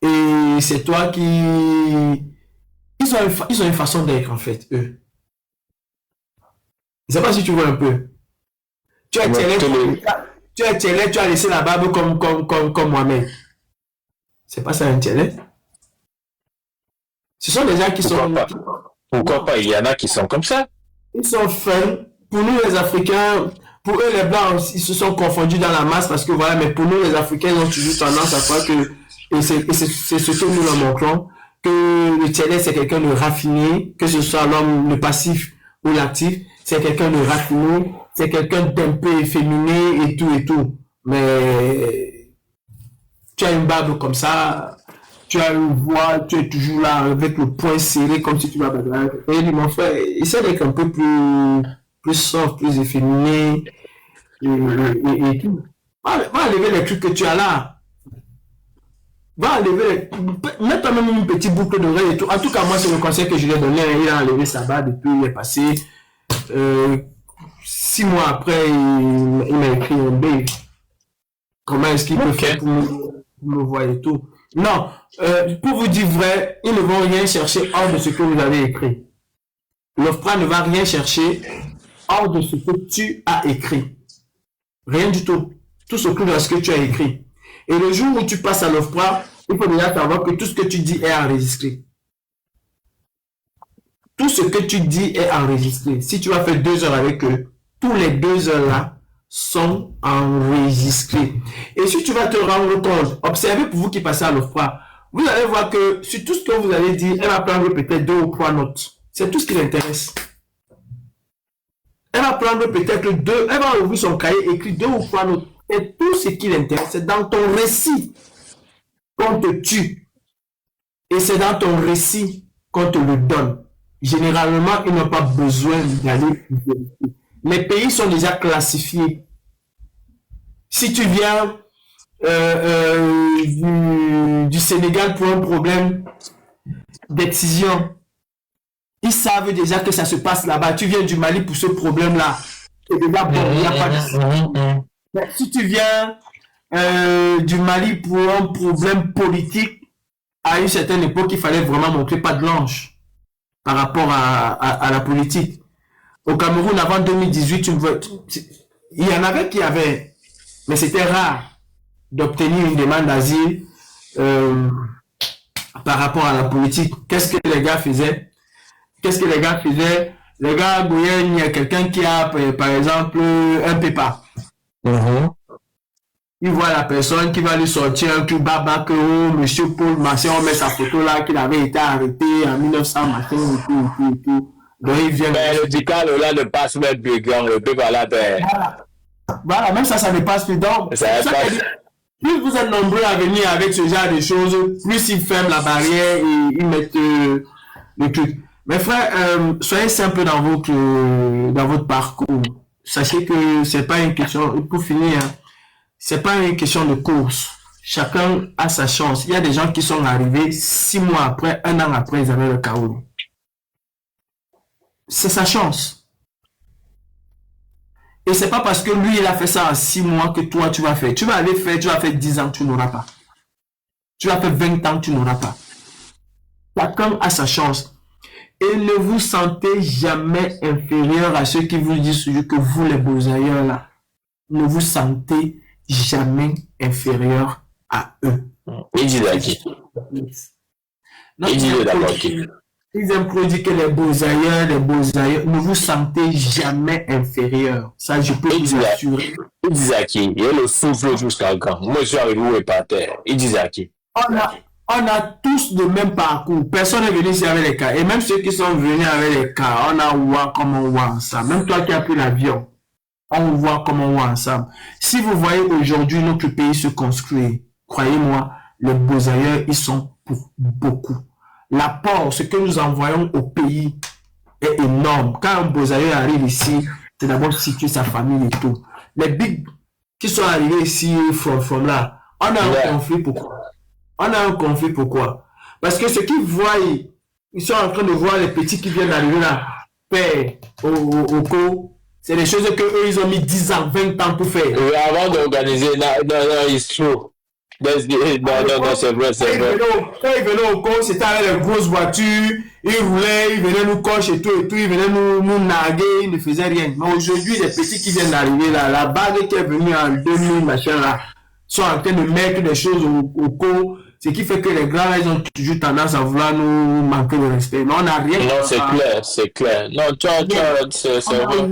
[SPEAKER 2] Et c'est toi qui... Ils ont une façon d'être, en fait, eux. Je sais pas si tu vois un peu. Tu es tiède, tu as laissé la barbe comme moi-même. C'est pas ça un tiède? Ce sont des gens qui sont...
[SPEAKER 1] Pourquoi pas? Il y en a qui sont comme ça.
[SPEAKER 2] Ils sont fun. Pour nous, les Africains... Pour eux, les Blancs, ils se sont confondus dans la masse parce que voilà, mais pour nous, les Africains, ils ont toujours tendance à croire que... Et c'est ce que nous leur montrons, que le tiède, c'est quelqu'un de raffiné, que ce soit l'homme, le passif ou l'actif, c'est quelqu'un de raffiné, c'est quelqu'un d'un peu efféminé et tout. Mais tu as une barbe comme ça, tu as une voix, tu es toujours là avec le poing serré comme si tu vas bagarrer. Et mon frère, essaie d'être un peu plus soft, plus efféminé et tout. Va enlever les trucs que tu as là. Va enlever, mets toi même une petite boucle d'oreille et tout. En tout cas, moi, c'est le conseil que je lui ai donné. Il a enlevé sa barbe et puis il est passé. 6 mois après, il m'a écrit un mail. Comment est-ce qu'il peut faire pour me voir et tout. Non, pour vous dire vrai, ils ne vont rien chercher hors de ce que vous avez écrit. L'OFPRA ne va rien chercher hors de ce que tu as écrit. Rien du tout. Tout ce que tu as écrit. Et le jour où tu passes à l'OFPRA, il faut déjà savoir que tout ce que tu dis est enregistré. Tout ce que tu dis est enregistré. Si tu vas faire 2 heures avec eux, tous les 2 heures là sont enregistrés. Et si tu vas te rendre compte, observez pour vous qui passez à l'OFPRA, vous allez voir que sur tout ce que vous allez dire, elle va prendre peut-être 2 ou 3 notes. C'est tout ce qui l'intéresse. Elle va prendre peut-être 2, elle va ouvrir son cahier, écrire 2 ou 3 notes. Et tout ce qui l'intéresse, c'est dans ton récit qu'on te tue. Et c'est dans ton récit qu'on te le donne. Généralement, ils n'ont pas besoin d'aller vérifier. Les pays sont déjà classifiés. Si tu viens du Sénégal pour un problème d'excision, ils savent déjà que ça se passe là-bas. Tu viens du Mali pour ce problème-là. Et déjà, bon, il n'y a pas de... Si tu viens du Mali pour un problème politique, à une certaine époque, il fallait vraiment montrer patte blanche par rapport à la politique. Au Cameroun, avant 2018, il y en avait qui avaient, mais c'était rare. d'obtenir une demande d'asile par rapport à la politique. Qu'est-ce que les gars faisaient? Les gars, il y a quelqu'un qui a, par exemple, un pépa. Il voit la personne qui va lui sortir un truc baba que monsieur Paul Massé, on met sa photo là, qu'il avait été arrêté en 1900 matin et tout. Donc il vient.
[SPEAKER 1] Mais le dical là ne passe même plus grand, le pépa là,
[SPEAKER 2] Voilà, même ça ne passe plus. Donc, plus vous êtes nombreux à venir avec ce genre de choses, plus ils ferment la barrière et ils mettent le truc. Mes frères, soyez simples dans votre parcours. Sachez que c'est pas une question, pour finir, c'est pas une question de course. Chacun a sa chance. Il y a des gens qui sont arrivés 6 mois après, 1 an après, ils avaient le chaos. C'est sa chance. Et c'est pas parce que lui, il a fait ça en 6 mois que toi, tu vas faire. Tu vas faire 10 ans, tu n'auras pas. Tu vas faire 20 ans, tu n'auras pas. Chacun a sa chance. Et ne vous sentez jamais inférieur à ceux qui vous disent que vous, les beaux ailleurs, là. Ne vous sentez jamais inférieur à eux.
[SPEAKER 1] Il dit d'accord.
[SPEAKER 2] Ils improduisent que les beaux ailleurs, ne vous sentez jamais inférieur. Ça, je peux vous assurer.
[SPEAKER 1] Il dit à qui? Il y a le souffle jusqu'à quand? Moi, je suis arrivé où et par terre. Il dit à qui?
[SPEAKER 2] On a tous le même parcours. Personne n'est venu ici avec les cas. Et même ceux qui sont venus avec les cas, on a voir comment on voit ensemble. Même toi qui as pris l'avion, on voit comment on voit ensemble. Si vous voyez aujourd'hui notre pays se construire, croyez-moi, les beaux ailleurs, ils sont pour beaucoup. L'apport, ce que nous envoyons au pays est énorme. Quand un beau ailleurs arrive ici, c'est d'abord situer sa famille et tout. Les bigs qui sont arrivés ici, from là, on a un conflit. Pourquoi? Parce que ceux qui voient, ils sont en train de voir les petits qui viennent d'arriver là, faire au co. C'est des choses que eux, ils ont mis 10 ans, 20 ans pour faire.
[SPEAKER 1] Oui, avant d'organiser, non, it's true. Non, c'est vrai.
[SPEAKER 2] Quand ils venaient au cours, c'était avec les grosses voitures, ils roulaient, ils venaient nous cocher et tout, ils venaient nous narguer, ils ne faisaient rien. Mais aujourd'hui, les petits qui viennent d'arriver là, la bague qui est venue en 2000, machin là, sont en train de mettre des choses au cours, ce qui fait que les grands, ils ont toujours tendance à vouloir nous manquer de respect. Mais on n'a rien.
[SPEAKER 1] Non, c'est clair. Non, c'est vrai.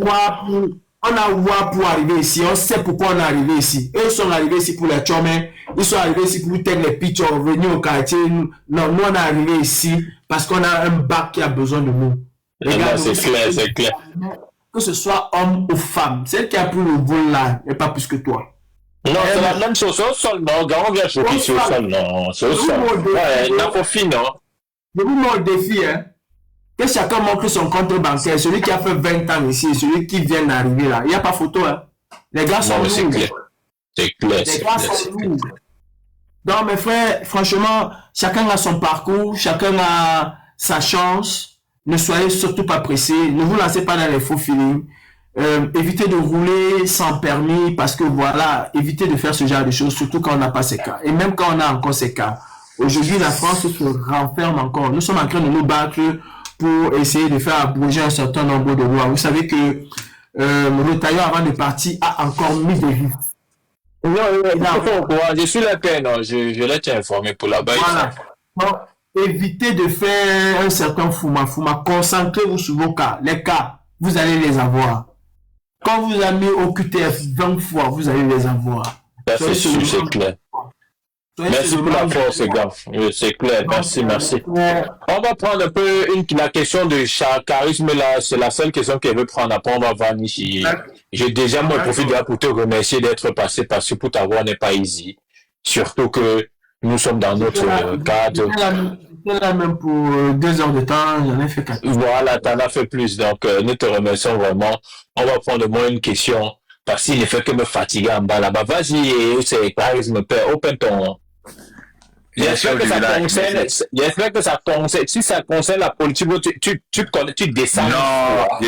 [SPEAKER 2] On a voir pour arriver ici. On sait pourquoi on est arrivé ici. Eux sont arrivés ici pour les chômeurs. Ils sont arrivés ici pour telle les pitchers, venir au quartier. Non, nous on est arrivé ici parce qu'on a un bac qui a besoin de nous.
[SPEAKER 1] C'est clair.
[SPEAKER 2] Que ce soit homme ou femme. Celle qui a pris le vol là n'est pas plus que toi.
[SPEAKER 1] Non, c'est la même chose. Au sol, non. Quand on vient choquer sur le sol, non. C'est au sol. Ouais, n'a pas fini, non.
[SPEAKER 2] Je vous mets au défi, hein. Que chacun montre son compte bancaire. Celui qui a fait 20 ans ici, celui qui vient d'arriver là. Il n'y a pas photo, hein. Les gars sont lourds.
[SPEAKER 1] C'est clair.
[SPEAKER 2] Les gars sont lourds. Donc, mes frères, franchement, chacun a son parcours, chacun a sa chance. Ne soyez surtout pas pressés. Ne vous lancez pas dans les faux feelings. Évitez de rouler sans permis parce que voilà, évitez de faire ce genre de choses, surtout quand on n'a pas ces cas. Et même quand on a encore ces cas. Aujourd'hui, la France se renferme encore. Nous sommes en train de nous battre pour essayer de faire abroger un certain nombre de lois. Vous savez que le tailleur, avant de partir, a encore mis des vies.
[SPEAKER 1] Non, je suis la peine, je l'ai été informé pour la base.
[SPEAKER 2] Voilà. Donc, évitez de faire un certain fouma. Concentrez-vous sur vos cas. Les cas, vous allez les avoir. Quand vous avez mis au QTF 20 fois, vous allez les avoir.
[SPEAKER 1] C'est sûr, c'est clair. Merci pour la force, gars. C'est clair. Merci. On va prendre un peu la question de charisme là. C'est la seule question qu'elle veut prendre. Après, on va voir ici. J'ai déjà, moi, profite pour te remercier d'être passé parce que pour t'avoir n'est pas easy. Surtout que nous sommes dans notre cadre.
[SPEAKER 2] J'étais là même pour 2 heures de temps. J'en ai fait 4.
[SPEAKER 1] Voilà, t'en as fait plus. Donc, nous te remercions vraiment. On va prendre au moins une question parce qu'il ne fait que me fatiguer en bas là-bas. Vas-y, c'est charisme, père. Open ton. J'espère que ça concerne, si ça concerne la politique, tu descends.
[SPEAKER 3] Non,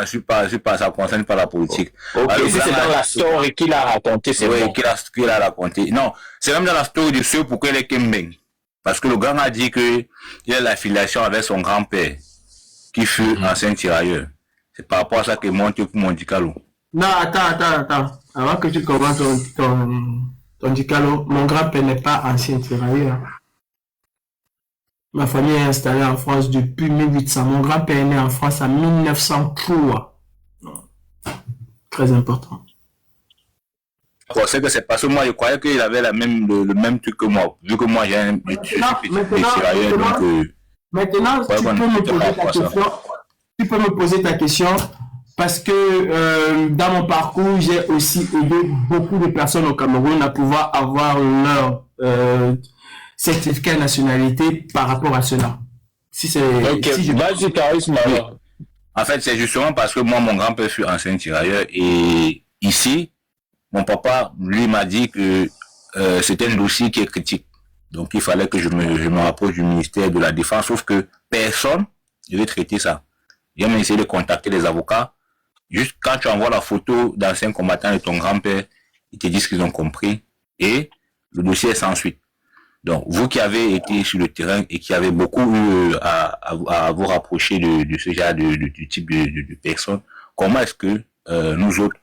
[SPEAKER 3] je suis pas, ça concerne pas la politique.
[SPEAKER 1] Ok, alors, si c'est dans la story qu'il a raconté, c'est
[SPEAKER 3] oui,
[SPEAKER 1] bon.
[SPEAKER 3] qu'il a raconté. Non, c'est même dans la story de ceux pour qu'il est Kembeng. Parce que le grand a dit que il a l'affiliation avec son grand-père, qui fut ancien tirailleur. C'est par rapport à ça qu'il monte pour Monte Carlo.
[SPEAKER 2] Non, attends. Avant que tu commences ton Tandis que mon grand-père n'est pas ancien tirailleur. Ma famille est installée en France depuis 1800. Mon grand-père est né en France en 1903. Très important.
[SPEAKER 3] C'est que c'est parce que moi, je croyais qu'il avait le même truc que moi. Vu que moi, je suis petit tirailleur, donc...
[SPEAKER 2] Maintenant, tu peux me poser ta question parce que dans mon parcours, j'ai aussi aidé beaucoup de personnes au Cameroun à pouvoir avoir leur certificat de nationalité par rapport à cela. Si c'est...
[SPEAKER 1] Ok,
[SPEAKER 2] si
[SPEAKER 1] vas-y, charisme alors.
[SPEAKER 3] En fait, c'est justement parce que moi, mon grand-père fut ancien tirailleur et ici, mon papa, lui, m'a dit que c'était un dossier qui est critique. Donc, il fallait que je me rapproche du ministère de la Défense, sauf que personne ne veut traiter ça. J'ai même essayé de contacter les avocats. Juste quand tu envoies la photo d'anciens combattants de ton grand-père, ils te disent qu'ils ont compris et le dossier est sans suite. Donc, vous qui avez été sur le terrain et qui avez beaucoup eu à vous rapprocher de ce genre de type de personnes, comment est-ce que nous autres,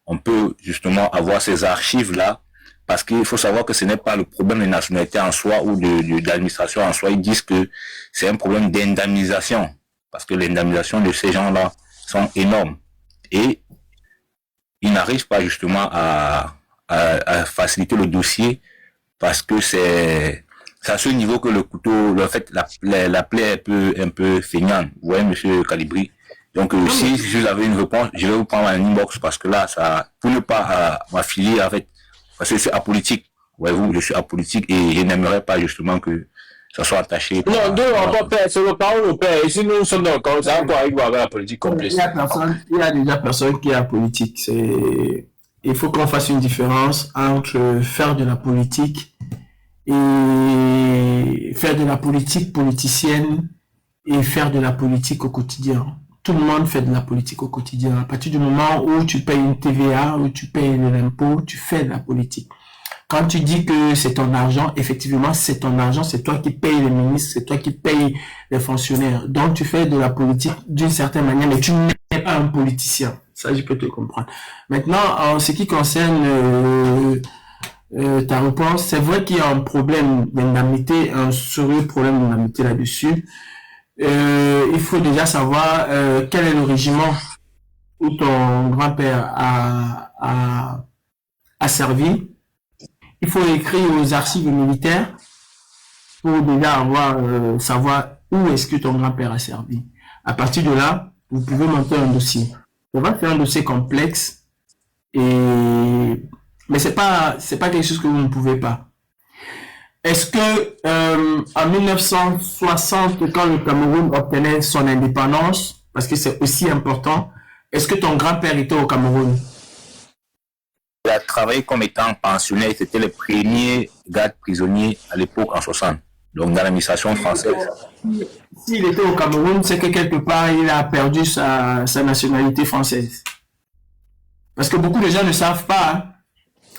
[SPEAKER 3] on peut justement avoir ces archives-là? Parce qu'il faut savoir que ce n'est pas le problème de nationalité en soi ou d'administration en soi. Ils disent que c'est un problème d'indemnisation. Parce que l'indemnisation de ces gens-là sont énormes. Et ils n'arrivent pas justement à faciliter le dossier parce que c'est à ce niveau que le couteau, en fait, la plaie est un peu feignante. Vous voyez, monsieur Calibri? Donc, si vous avez une réponse, je vais vous prendre un inbox parce que là, pour ne pas m'affilier, en fait, parce que je suis apolitique. Voyez-vous, je suis apolitique et je n'aimerais pas justement que ça soit attaché.
[SPEAKER 1] Non, deux, on va faire, c'est le Cameroun au père. Ici, nous sommes dans le Cameroun, ça va avec la politique complice.
[SPEAKER 2] Il y a déjà personne qui est apolitique. Il faut qu'on fasse une différence entre faire de la politique et faire de la politique politicienne et faire de la politique au quotidien. Tout le monde fait de la politique au quotidien. À partir du moment où tu payes une TVA, où tu payes de l'impôt, tu fais de la politique. Quand tu dis que c'est ton argent, effectivement, c'est ton argent, c'est toi qui payes les ministres, c'est toi qui payes les fonctionnaires. Donc, tu fais de la politique d'une certaine manière, mais tu n'es pas un politicien. Ça, je peux te comprendre. Maintenant, en ce qui concerne ta réponse, c'est vrai qu'il y a un problème d'indemnité, un sérieux problème d'indemnité là-dessus. Il faut déjà savoir quel est le régiment où ton grand-père a servi. Il faut écrire aux archives militaires pour déjà savoir où est-ce que ton grand-père a servi. À partir de là, vous pouvez monter un dossier. On va faire un dossier complexe, mais c'est pas quelque chose que vous ne pouvez pas. Est-ce que en 1960, quand le Cameroun obtenait son indépendance, parce que c'est aussi important, est-ce que ton grand-père était au Cameroun?
[SPEAKER 3] Il a travaillé comme étant pensionnaire, c'était le premier garde prisonnier à l'époque en 60, donc dans l'administration française.
[SPEAKER 2] S'il était au Cameroun, c'est que quelque part il a perdu sa nationalité française. Parce que beaucoup de gens ne savent pas. Hein.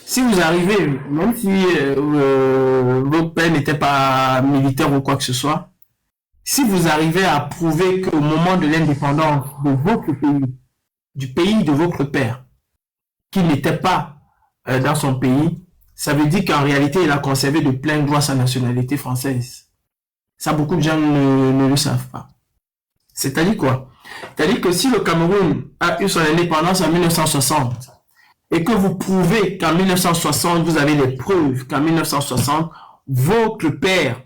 [SPEAKER 2] Si vous arrivez, même si votre père n'était pas militaire ou quoi que ce soit, si vous arrivez à prouver qu'au moment de l'indépendance de votre pays, du pays de votre père, qu'il n'était pas dans son pays, ça veut dire qu'en réalité, il a conservé de plein droit sa nationalité française. Ça, beaucoup de gens ne le savent pas. C'est-à-dire quoi? C'est-à-dire que si le Cameroun a eu son indépendance en 1960, et que vous prouvez qu'en 1960, vous avez les preuves qu'en 1960, votre père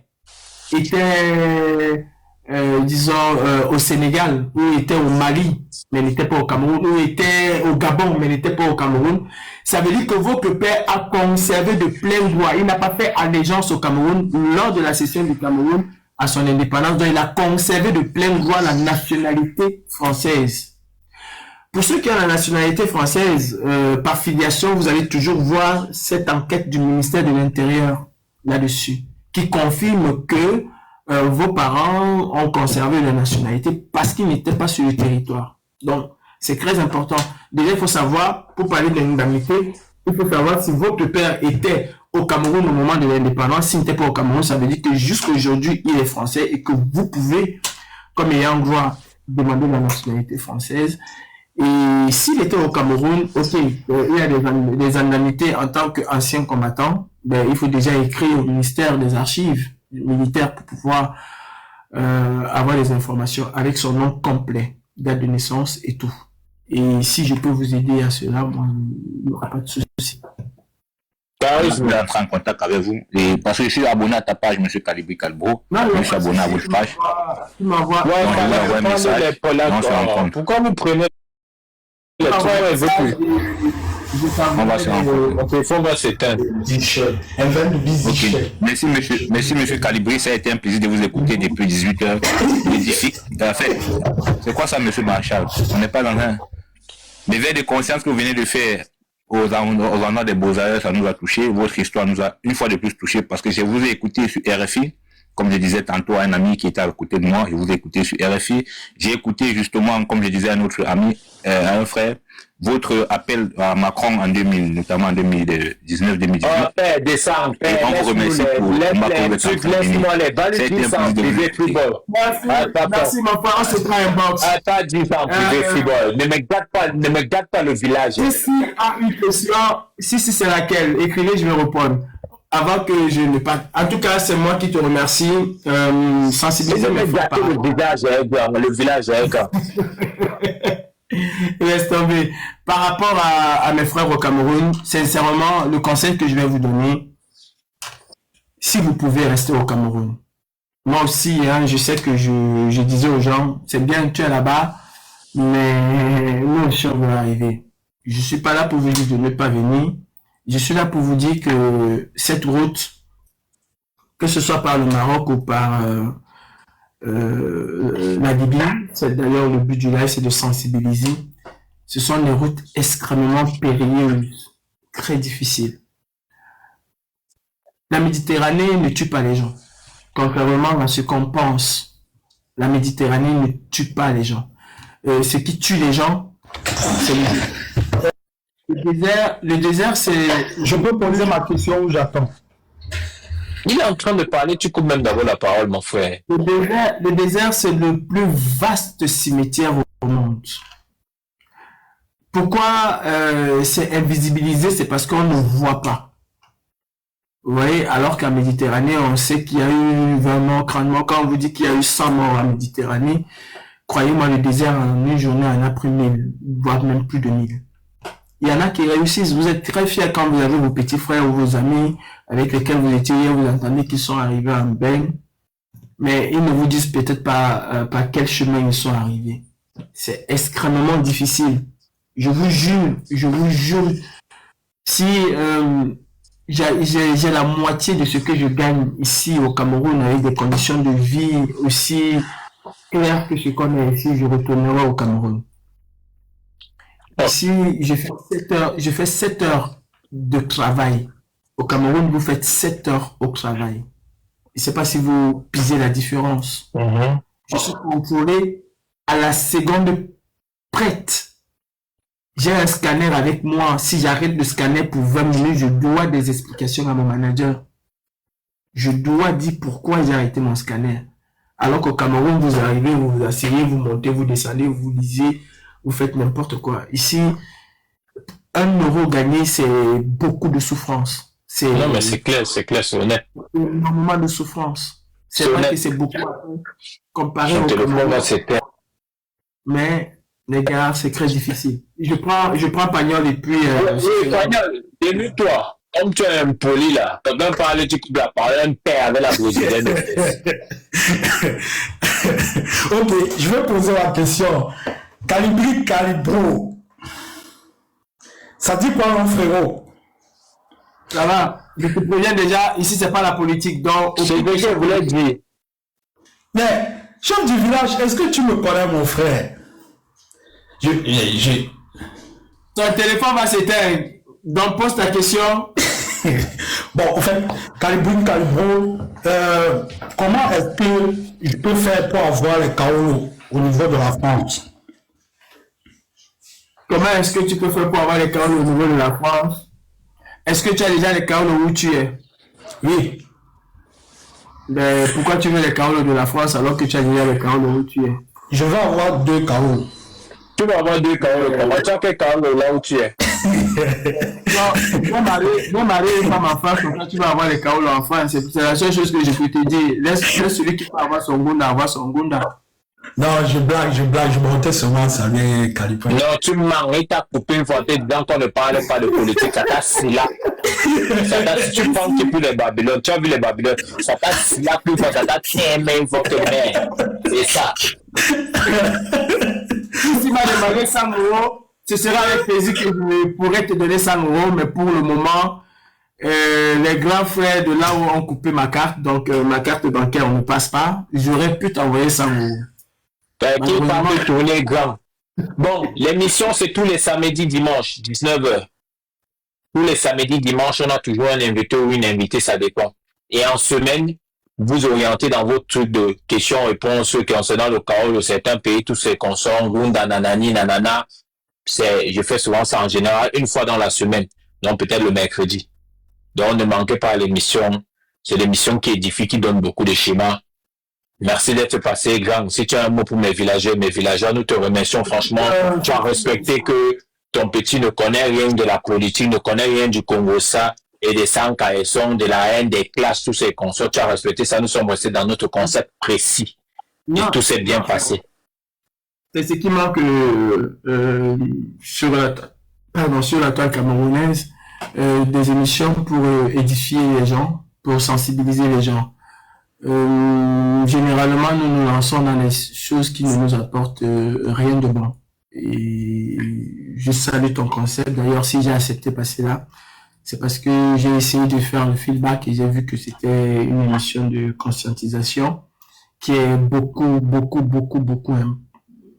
[SPEAKER 2] était, au Sénégal, ou était au Mali, mais n'était pas au Cameroun, ou était au Gabon, mais n'était pas au Cameroun, ça veut dire que votre père a conservé de plein droit. Il n'a pas fait allégeance au Cameroun lors de la cession du Cameroun à son indépendance, donc il a conservé de plein droit la nationalité française. Pour ceux qui ont la nationalité française, par filiation, vous allez toujours voir cette enquête du ministère de l'Intérieur là-dessus, qui confirme que vos parents ont conservé la nationalité parce qu'ils n'étaient pas sur le territoire. Donc, c'est très important. Déjà, il faut savoir, pour parler de l'indemnité, il faut savoir si votre père était au Cameroun au moment de l'indépendance. S'il n'était pas au Cameroun, ça veut dire que jusqu'à aujourd'hui, il est français et que vous pouvez, comme ayant droit, demander la nationalité française. Et s'il était au Cameroun, ok, il y a des indemnités en tant qu'ancien combattant, ben, il faut déjà écrire au ministère des Archives militaires pour pouvoir avoir les informations avec son nom complet, date de naissance et tout. Et si je peux vous aider à cela, moi, il n'y aura pas de souci.
[SPEAKER 3] Je vais entrer en contact avec vous. Et parce que je suis abonné à ta page, M. Calibri Calbro. Je suis abonné à votre page.
[SPEAKER 2] Tu m'envoies
[SPEAKER 3] un message.
[SPEAKER 1] Pourquoi vous prenez les
[SPEAKER 3] On va se rencontrer.
[SPEAKER 1] Le téléphone va s'éteindre.
[SPEAKER 3] Merci, monsieur Calibri. Ça a été un plaisir de vous écouter depuis 18h. En fait, c'est quoi ça, monsieur Marshall? On n'est pas dans un. L'éveil de conscience que vous venez de faire aux endroits des Beaux-Arts, ça nous a touché. Votre histoire nous a une fois de plus touché parce que je vous ai écouté sur RFI. Comme je disais tantôt à un ami qui était à côté de moi, je vous ai écouté sur RFI. J'ai écouté justement, comme je disais à un autre ami, à un frère, votre appel à Macron en 2000, notamment en 2019-2018.
[SPEAKER 1] Oh, descendre,
[SPEAKER 3] et on vous remercie pour
[SPEAKER 1] laisse-moi les balles, 10 ans privé football.
[SPEAKER 2] Merci mon frère, on se prend un box.
[SPEAKER 1] Attends, 10 ans privé football. Ne me gâte pas le village.
[SPEAKER 2] Si a une question, si c'est laquelle, écrivez, je vais répondre. Avant que je ne parte. En tout cas, c'est moi qui te remercie. Sensibiliser mes frères.
[SPEAKER 1] Le village,
[SPEAKER 2] Laisse tomber. Par rapport à mes frères au Cameroun, sincèrement, le conseil que je vais vous donner, si vous pouvez rester au Cameroun. Moi aussi, hein, je sais que je disais aux gens, c'est bien que tu es là-bas, mais nous aussi on va arriver. Je suis pas là pour vous dire de ne pas venir. Je suis là pour vous dire que cette route, que ce soit par le Maroc ou par la Libye, c'est d'ailleurs le but du live, c'est de sensibiliser. Ce sont des routes extrêmement périlleuses, très difficiles. La Méditerranée ne tue pas les gens. Contrairement à ce qu'on pense, la Méditerranée ne tue pas les gens. Ce qui tue les gens, c'est le désert, c'est...
[SPEAKER 4] Je peux poser ma question ou j'attends?
[SPEAKER 1] Il est en train de parler, tu coupes même d'abord la parole, mon frère.
[SPEAKER 2] Le désert, c'est le plus vaste cimetière au monde. Pourquoi c'est invisibilisé? C'est parce qu'on ne voit pas. Vous voyez, alors qu'en Méditerranée, on sait qu'il y a eu 20 morts, 30 morts. Quand on vous dit qu'il y a eu 100 morts en Méditerranée, croyez-moi, le désert, en une journée, on a pris 1000, voire même plus de 1000. Il y en a qui réussissent. Vous êtes très fiers quand vous avez vos petits frères ou vos amis avec lesquels vous étiez hier, vous entendez qu'ils sont arrivés en baigne, mais ils ne vous disent peut-être pas par quel chemin ils sont arrivés. C'est extrêmement difficile. Je vous jure, si j'ai la moitié de ce que je gagne ici au Cameroun avec des conditions de vie aussi claires que ce qu'on a ici, je retournerai au Cameroun. Ici, je fais 7 heures de travail. Au Cameroun, vous faites 7 heures au travail. Je ne sais pas si vous pisez la différence. Je suis contrôlé à la seconde prête. J'ai un scanner avec moi. Si j'arrête le scanner pour 20 minutes, je dois des explications à mon manager. Je dois dire pourquoi j'ai arrêté mon scanner. Alors qu'au Cameroun, vous arrivez, vous vous asseyez, vous montez, vous descendez, vous lisez, vous faites n'importe quoi. Ici, 1 euro gagné, c'est beaucoup de souffrance.
[SPEAKER 1] Non, mais c'est clair, c'est honnête.
[SPEAKER 2] Énormément de souffrance. C'est vrai que c'est beaucoup comparé au Cameroun. Mais, les gars, c'est très difficile. Je prends Pagnol et puis...
[SPEAKER 1] oui, Pagnol, dénue-toi. Comme tu es un poli là, pendant parler, tu coupes la parole, un père avec la brésilienne.
[SPEAKER 4] Ok, je vais poser la question. Calibri Calibro. Ça dit quoi, mon frérot?
[SPEAKER 2] Ça va. Je te préviens déjà, ici, c'est pas la politique. Donc,
[SPEAKER 1] c'est ce que je voulais dire.
[SPEAKER 4] Mais, chef du village, est-ce que tu me connais, mon frère?
[SPEAKER 2] Ton téléphone va s'éteindre. Donc, pose ta question.
[SPEAKER 4] Bon, en fait, Calibro, comment est-ce que je peux faire pour avoir les Kaolo au niveau de la France?
[SPEAKER 2] Comment est-ce que tu peux faire pour avoir les Kaolo au niveau de la France? Est-ce que tu as déjà les Kaolo où tu es?
[SPEAKER 4] Oui.
[SPEAKER 2] Mais pourquoi tu veux les Kaolo de la France alors que tu as déjà les Kaolo où tu es?
[SPEAKER 4] Je veux avoir 2 Kaolo.
[SPEAKER 1] Tu vas avoir 2 Kaolo. Comment tu as quel Kaolo là où tu es?
[SPEAKER 2] Mon mari et femme enfant, quand tu vas avoir les chaos l'enfant, c'est la seule chose que je peux te dire. Laisse celui qui peut avoir son Gunda.
[SPEAKER 4] Non, je blague, je montais seulement saluer Calipin.
[SPEAKER 1] Non, tu manques, il t'a coupé une fois, dedans qu'on ne parle pas de politique, ça t'a si là. Si tu penses que pour les Babylone, tu as vu les Babylone, ça t'a si là plus fort, ça t'a aimé une fois que mère. C'est ça.
[SPEAKER 2] Si tu m'as demandé 100 euros, ce sera avec plaisir que je pourrais te donner 100 euros, mais pour le moment, les grands frères de là où ont coupé ma carte, donc ma carte bancaire, on ne passe pas, j'aurais pu t'envoyer 100 euros.
[SPEAKER 1] Qui parle de tourner grand. Bon, l'émission, c'est tous les samedis, dimanches, 19h. Tous les samedis, dimanches, on a toujours un invité ou une invitée, ça dépend. Et en semaine, vous orientez dans votre truc de questions-réponses concernant le chaos de certains pays, tous ces consorts, Gunda, Nanani, Nanana. Je fais souvent ça en général une fois dans la semaine, donc peut-être le mercredi. Donc ne manquez pas l'émission. C'est l'émission qui édifie, qui donne beaucoup de schémas. Merci d'être passé, Grand. Si tu as un mot pour mes villageois, nous te remercions franchement. Tu as respecté que ton petit ne connaît rien de la politique, ne connaît rien du Congo, ça, et des Sankaesson, de la haine, des classes, tous ces concepts. Tu as respecté ça. Nous sommes restés dans notre concept précis. Et tout s'est bien passé.
[SPEAKER 2] C'est ce qui manque sur la toile camerounaise, des émissions pour édifier les gens, pour sensibiliser les gens. Généralement, nous nous lançons dans les choses qui ne nous apportent rien de bon. Et je salue ton concept. D'ailleurs, si j'ai accepté passer là, c'est parce que j'ai essayé de faire le feedback et j'ai vu que c'était une émission de conscientisation qui est beaucoup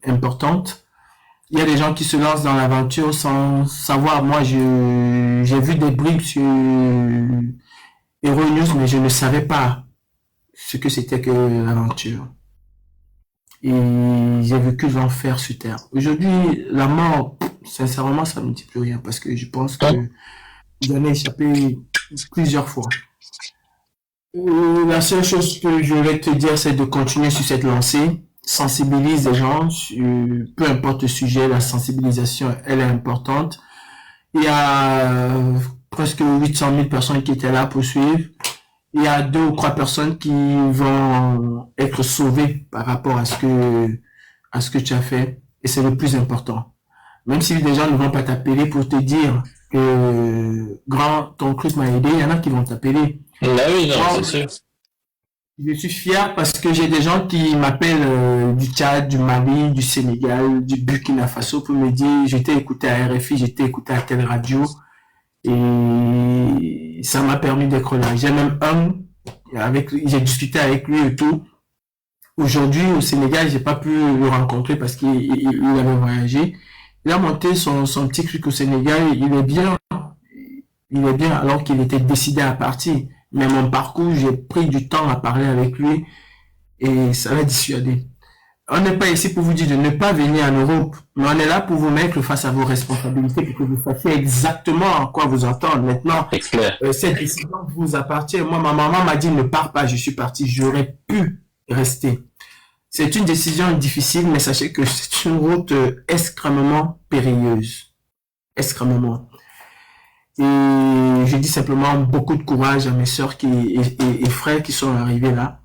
[SPEAKER 2] importante. Il y a des gens qui se lancent dans l'aventure sans savoir. Moi, j'ai vu des bribes sur Hero News, mais je ne savais pas ce que c'était que l'aventure. Et j'ai vécu l'enfer sur Terre. Aujourd'hui, la mort, sincèrement, ça ne me dit plus rien parce que je pense que j'en ai échappé plusieurs fois. La seule chose que je vais te dire, c'est de continuer sur cette lancée. Sensibilise les gens, peu importe le sujet, la sensibilisation, elle est importante. Il y a presque 800 000 personnes qui étaient là pour suivre. Il y a 2 ou 3 personnes qui vont être sauvées par rapport à ce que tu as fait. Et c'est le plus important. Même si les gens ne vont pas t'appeler pour te dire que ton Christ m'a aidé, il y en a qui vont t'appeler.
[SPEAKER 1] Oui, non, c'est sûr.
[SPEAKER 2] Je suis fier parce que j'ai des gens qui m'appellent du Tchad, du Mali, du Sénégal, du Burkina Faso pour me dire je t'ai écouté à RFI, je t'ai écouté à telle radio. Et ça m'a permis d'être là. J'ai même j'ai discuté avec lui et tout. Aujourd'hui, au Sénégal, j'ai pas pu le rencontrer parce qu'il avait voyagé. Il a monté son petit truc au Sénégal. Il est bien alors qu'il était décidé à partir. Mais mon parcours, j'ai pris du temps à parler avec lui et ça l'a dissuadé. On n'est pas ici pour vous dire de ne pas venir en Europe, mais on est là pour vous mettre face à vos responsabilités pour que vous sachiez exactement à quoi vous entendre. Maintenant, cette décision vous appartient. Moi, ma maman m'a dit ne pars pas, je suis parti. J'aurais pu rester. C'est une décision difficile, mais sachez que c'est une route extrêmement périlleuse. Extrêmement. Et je dis simplement beaucoup de courage à mes sœurs et frères qui sont arrivés là.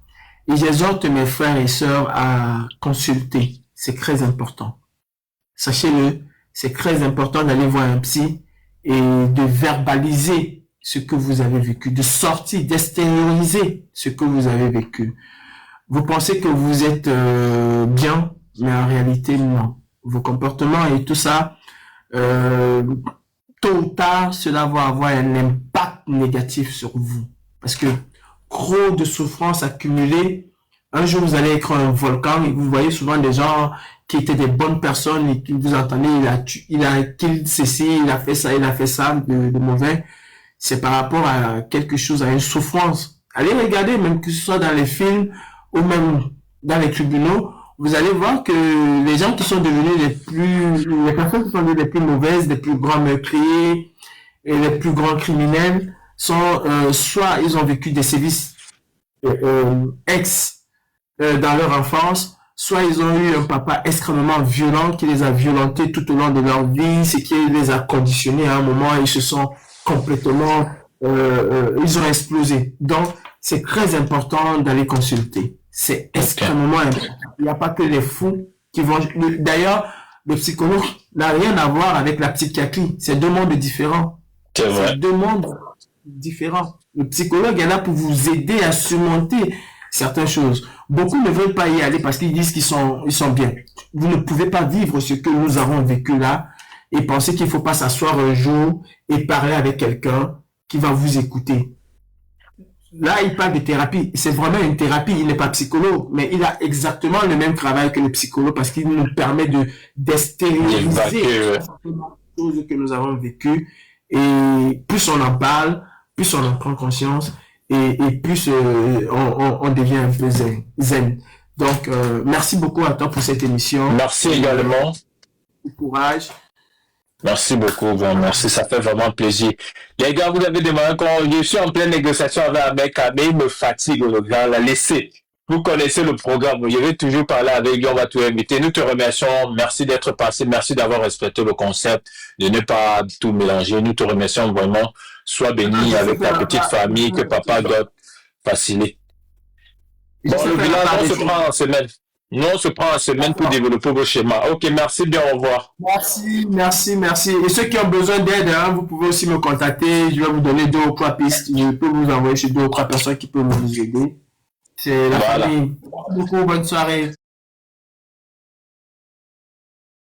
[SPEAKER 2] Et j'exhorte mes frères et sœurs à consulter. C'est très important. Sachez-le, c'est très important d'aller voir un psy et de verbaliser ce que vous avez vécu, de sortir, d'extérioriser ce que vous avez vécu. Vous pensez que vous êtes bien, mais en réalité, non. Vos comportements et tout ça, tôt ou tard, cela va avoir un impact négatif sur vous. Parce que trop de souffrances accumulées, un jour vous allez être un volcan et vous voyez souvent des gens qui étaient des bonnes personnes et qui vous entendez, il a ceci, il a fait ça de mauvais. C'est par rapport à quelque chose, à une souffrance. Allez regarder, même que ce soit dans les films ou même dans les tribunaux, vous allez voir que les gens qui sont devenus les personnes qui sont devenues les plus mauvaises, les plus grands meurtriers et les plus grands criminels sont, soit ils ont vécu des sévices dans leur enfance, soit ils ont eu un papa extrêmement violent qui les a violentés tout au long de leur vie, ce qui les a conditionnés à un moment, ils se sont complètement, ils ont explosé. Donc, c'est très important d'aller consulter. C'est extrêmement important. Il n'y a pas que les fous qui vont... D'ailleurs, le psychologue n'a rien à voir avec la psychiatrie. C'est deux mondes différents.
[SPEAKER 1] C'est vrai.
[SPEAKER 2] C'est deux mondes différents. Le psychologue est là pour vous aider à surmonter certaines choses. Beaucoup ne veulent pas y aller parce qu'ils disent qu'ils sont bien. Vous ne pouvez pas vivre ce que nous avons vécu là et penser qu'il faut pas s'asseoir un jour et parler avec quelqu'un qui va vous écouter. Là, il parle de thérapie. C'est vraiment une thérapie. Il n'est pas psychologue, mais il a exactement le même travail que le psychologue parce qu'il nous permet de d'extérioriser les choses que nous avons vécues. Et plus on en parle, plus on en prend conscience et plus on devient un peu zen. Donc, merci beaucoup à toi pour cette émission.
[SPEAKER 1] Merci également.
[SPEAKER 2] Courage.
[SPEAKER 1] Merci beaucoup, bon, merci, ça fait vraiment plaisir. Les gars, vous avez demandé quand je suis en pleine négociation avec mais il me fatigue, le gars, la laisser. Vous connaissez le programme, je vais toujours parler avec lui, on va tout inviter. Nous te remercions, merci d'être passé, merci d'avoir respecté le concept, de ne pas tout mélanger. Nous te remercions vraiment, sois béni avec ta petite famille, que papa doit faciliter. Bon, le bilan, on se prend en semaine. Nous, on se prend en semaine pour développer vos schémas. Ok, merci bien, au revoir.
[SPEAKER 2] Merci. Et ceux qui ont besoin d'aide, hein, vous pouvez aussi me contacter. Je vais vous donner 2 ou 3 pistes. Je peux vous envoyer chez 2 ou 3 personnes qui peuvent vous aider. C'est la famille. Merci beaucoup, bonne soirée.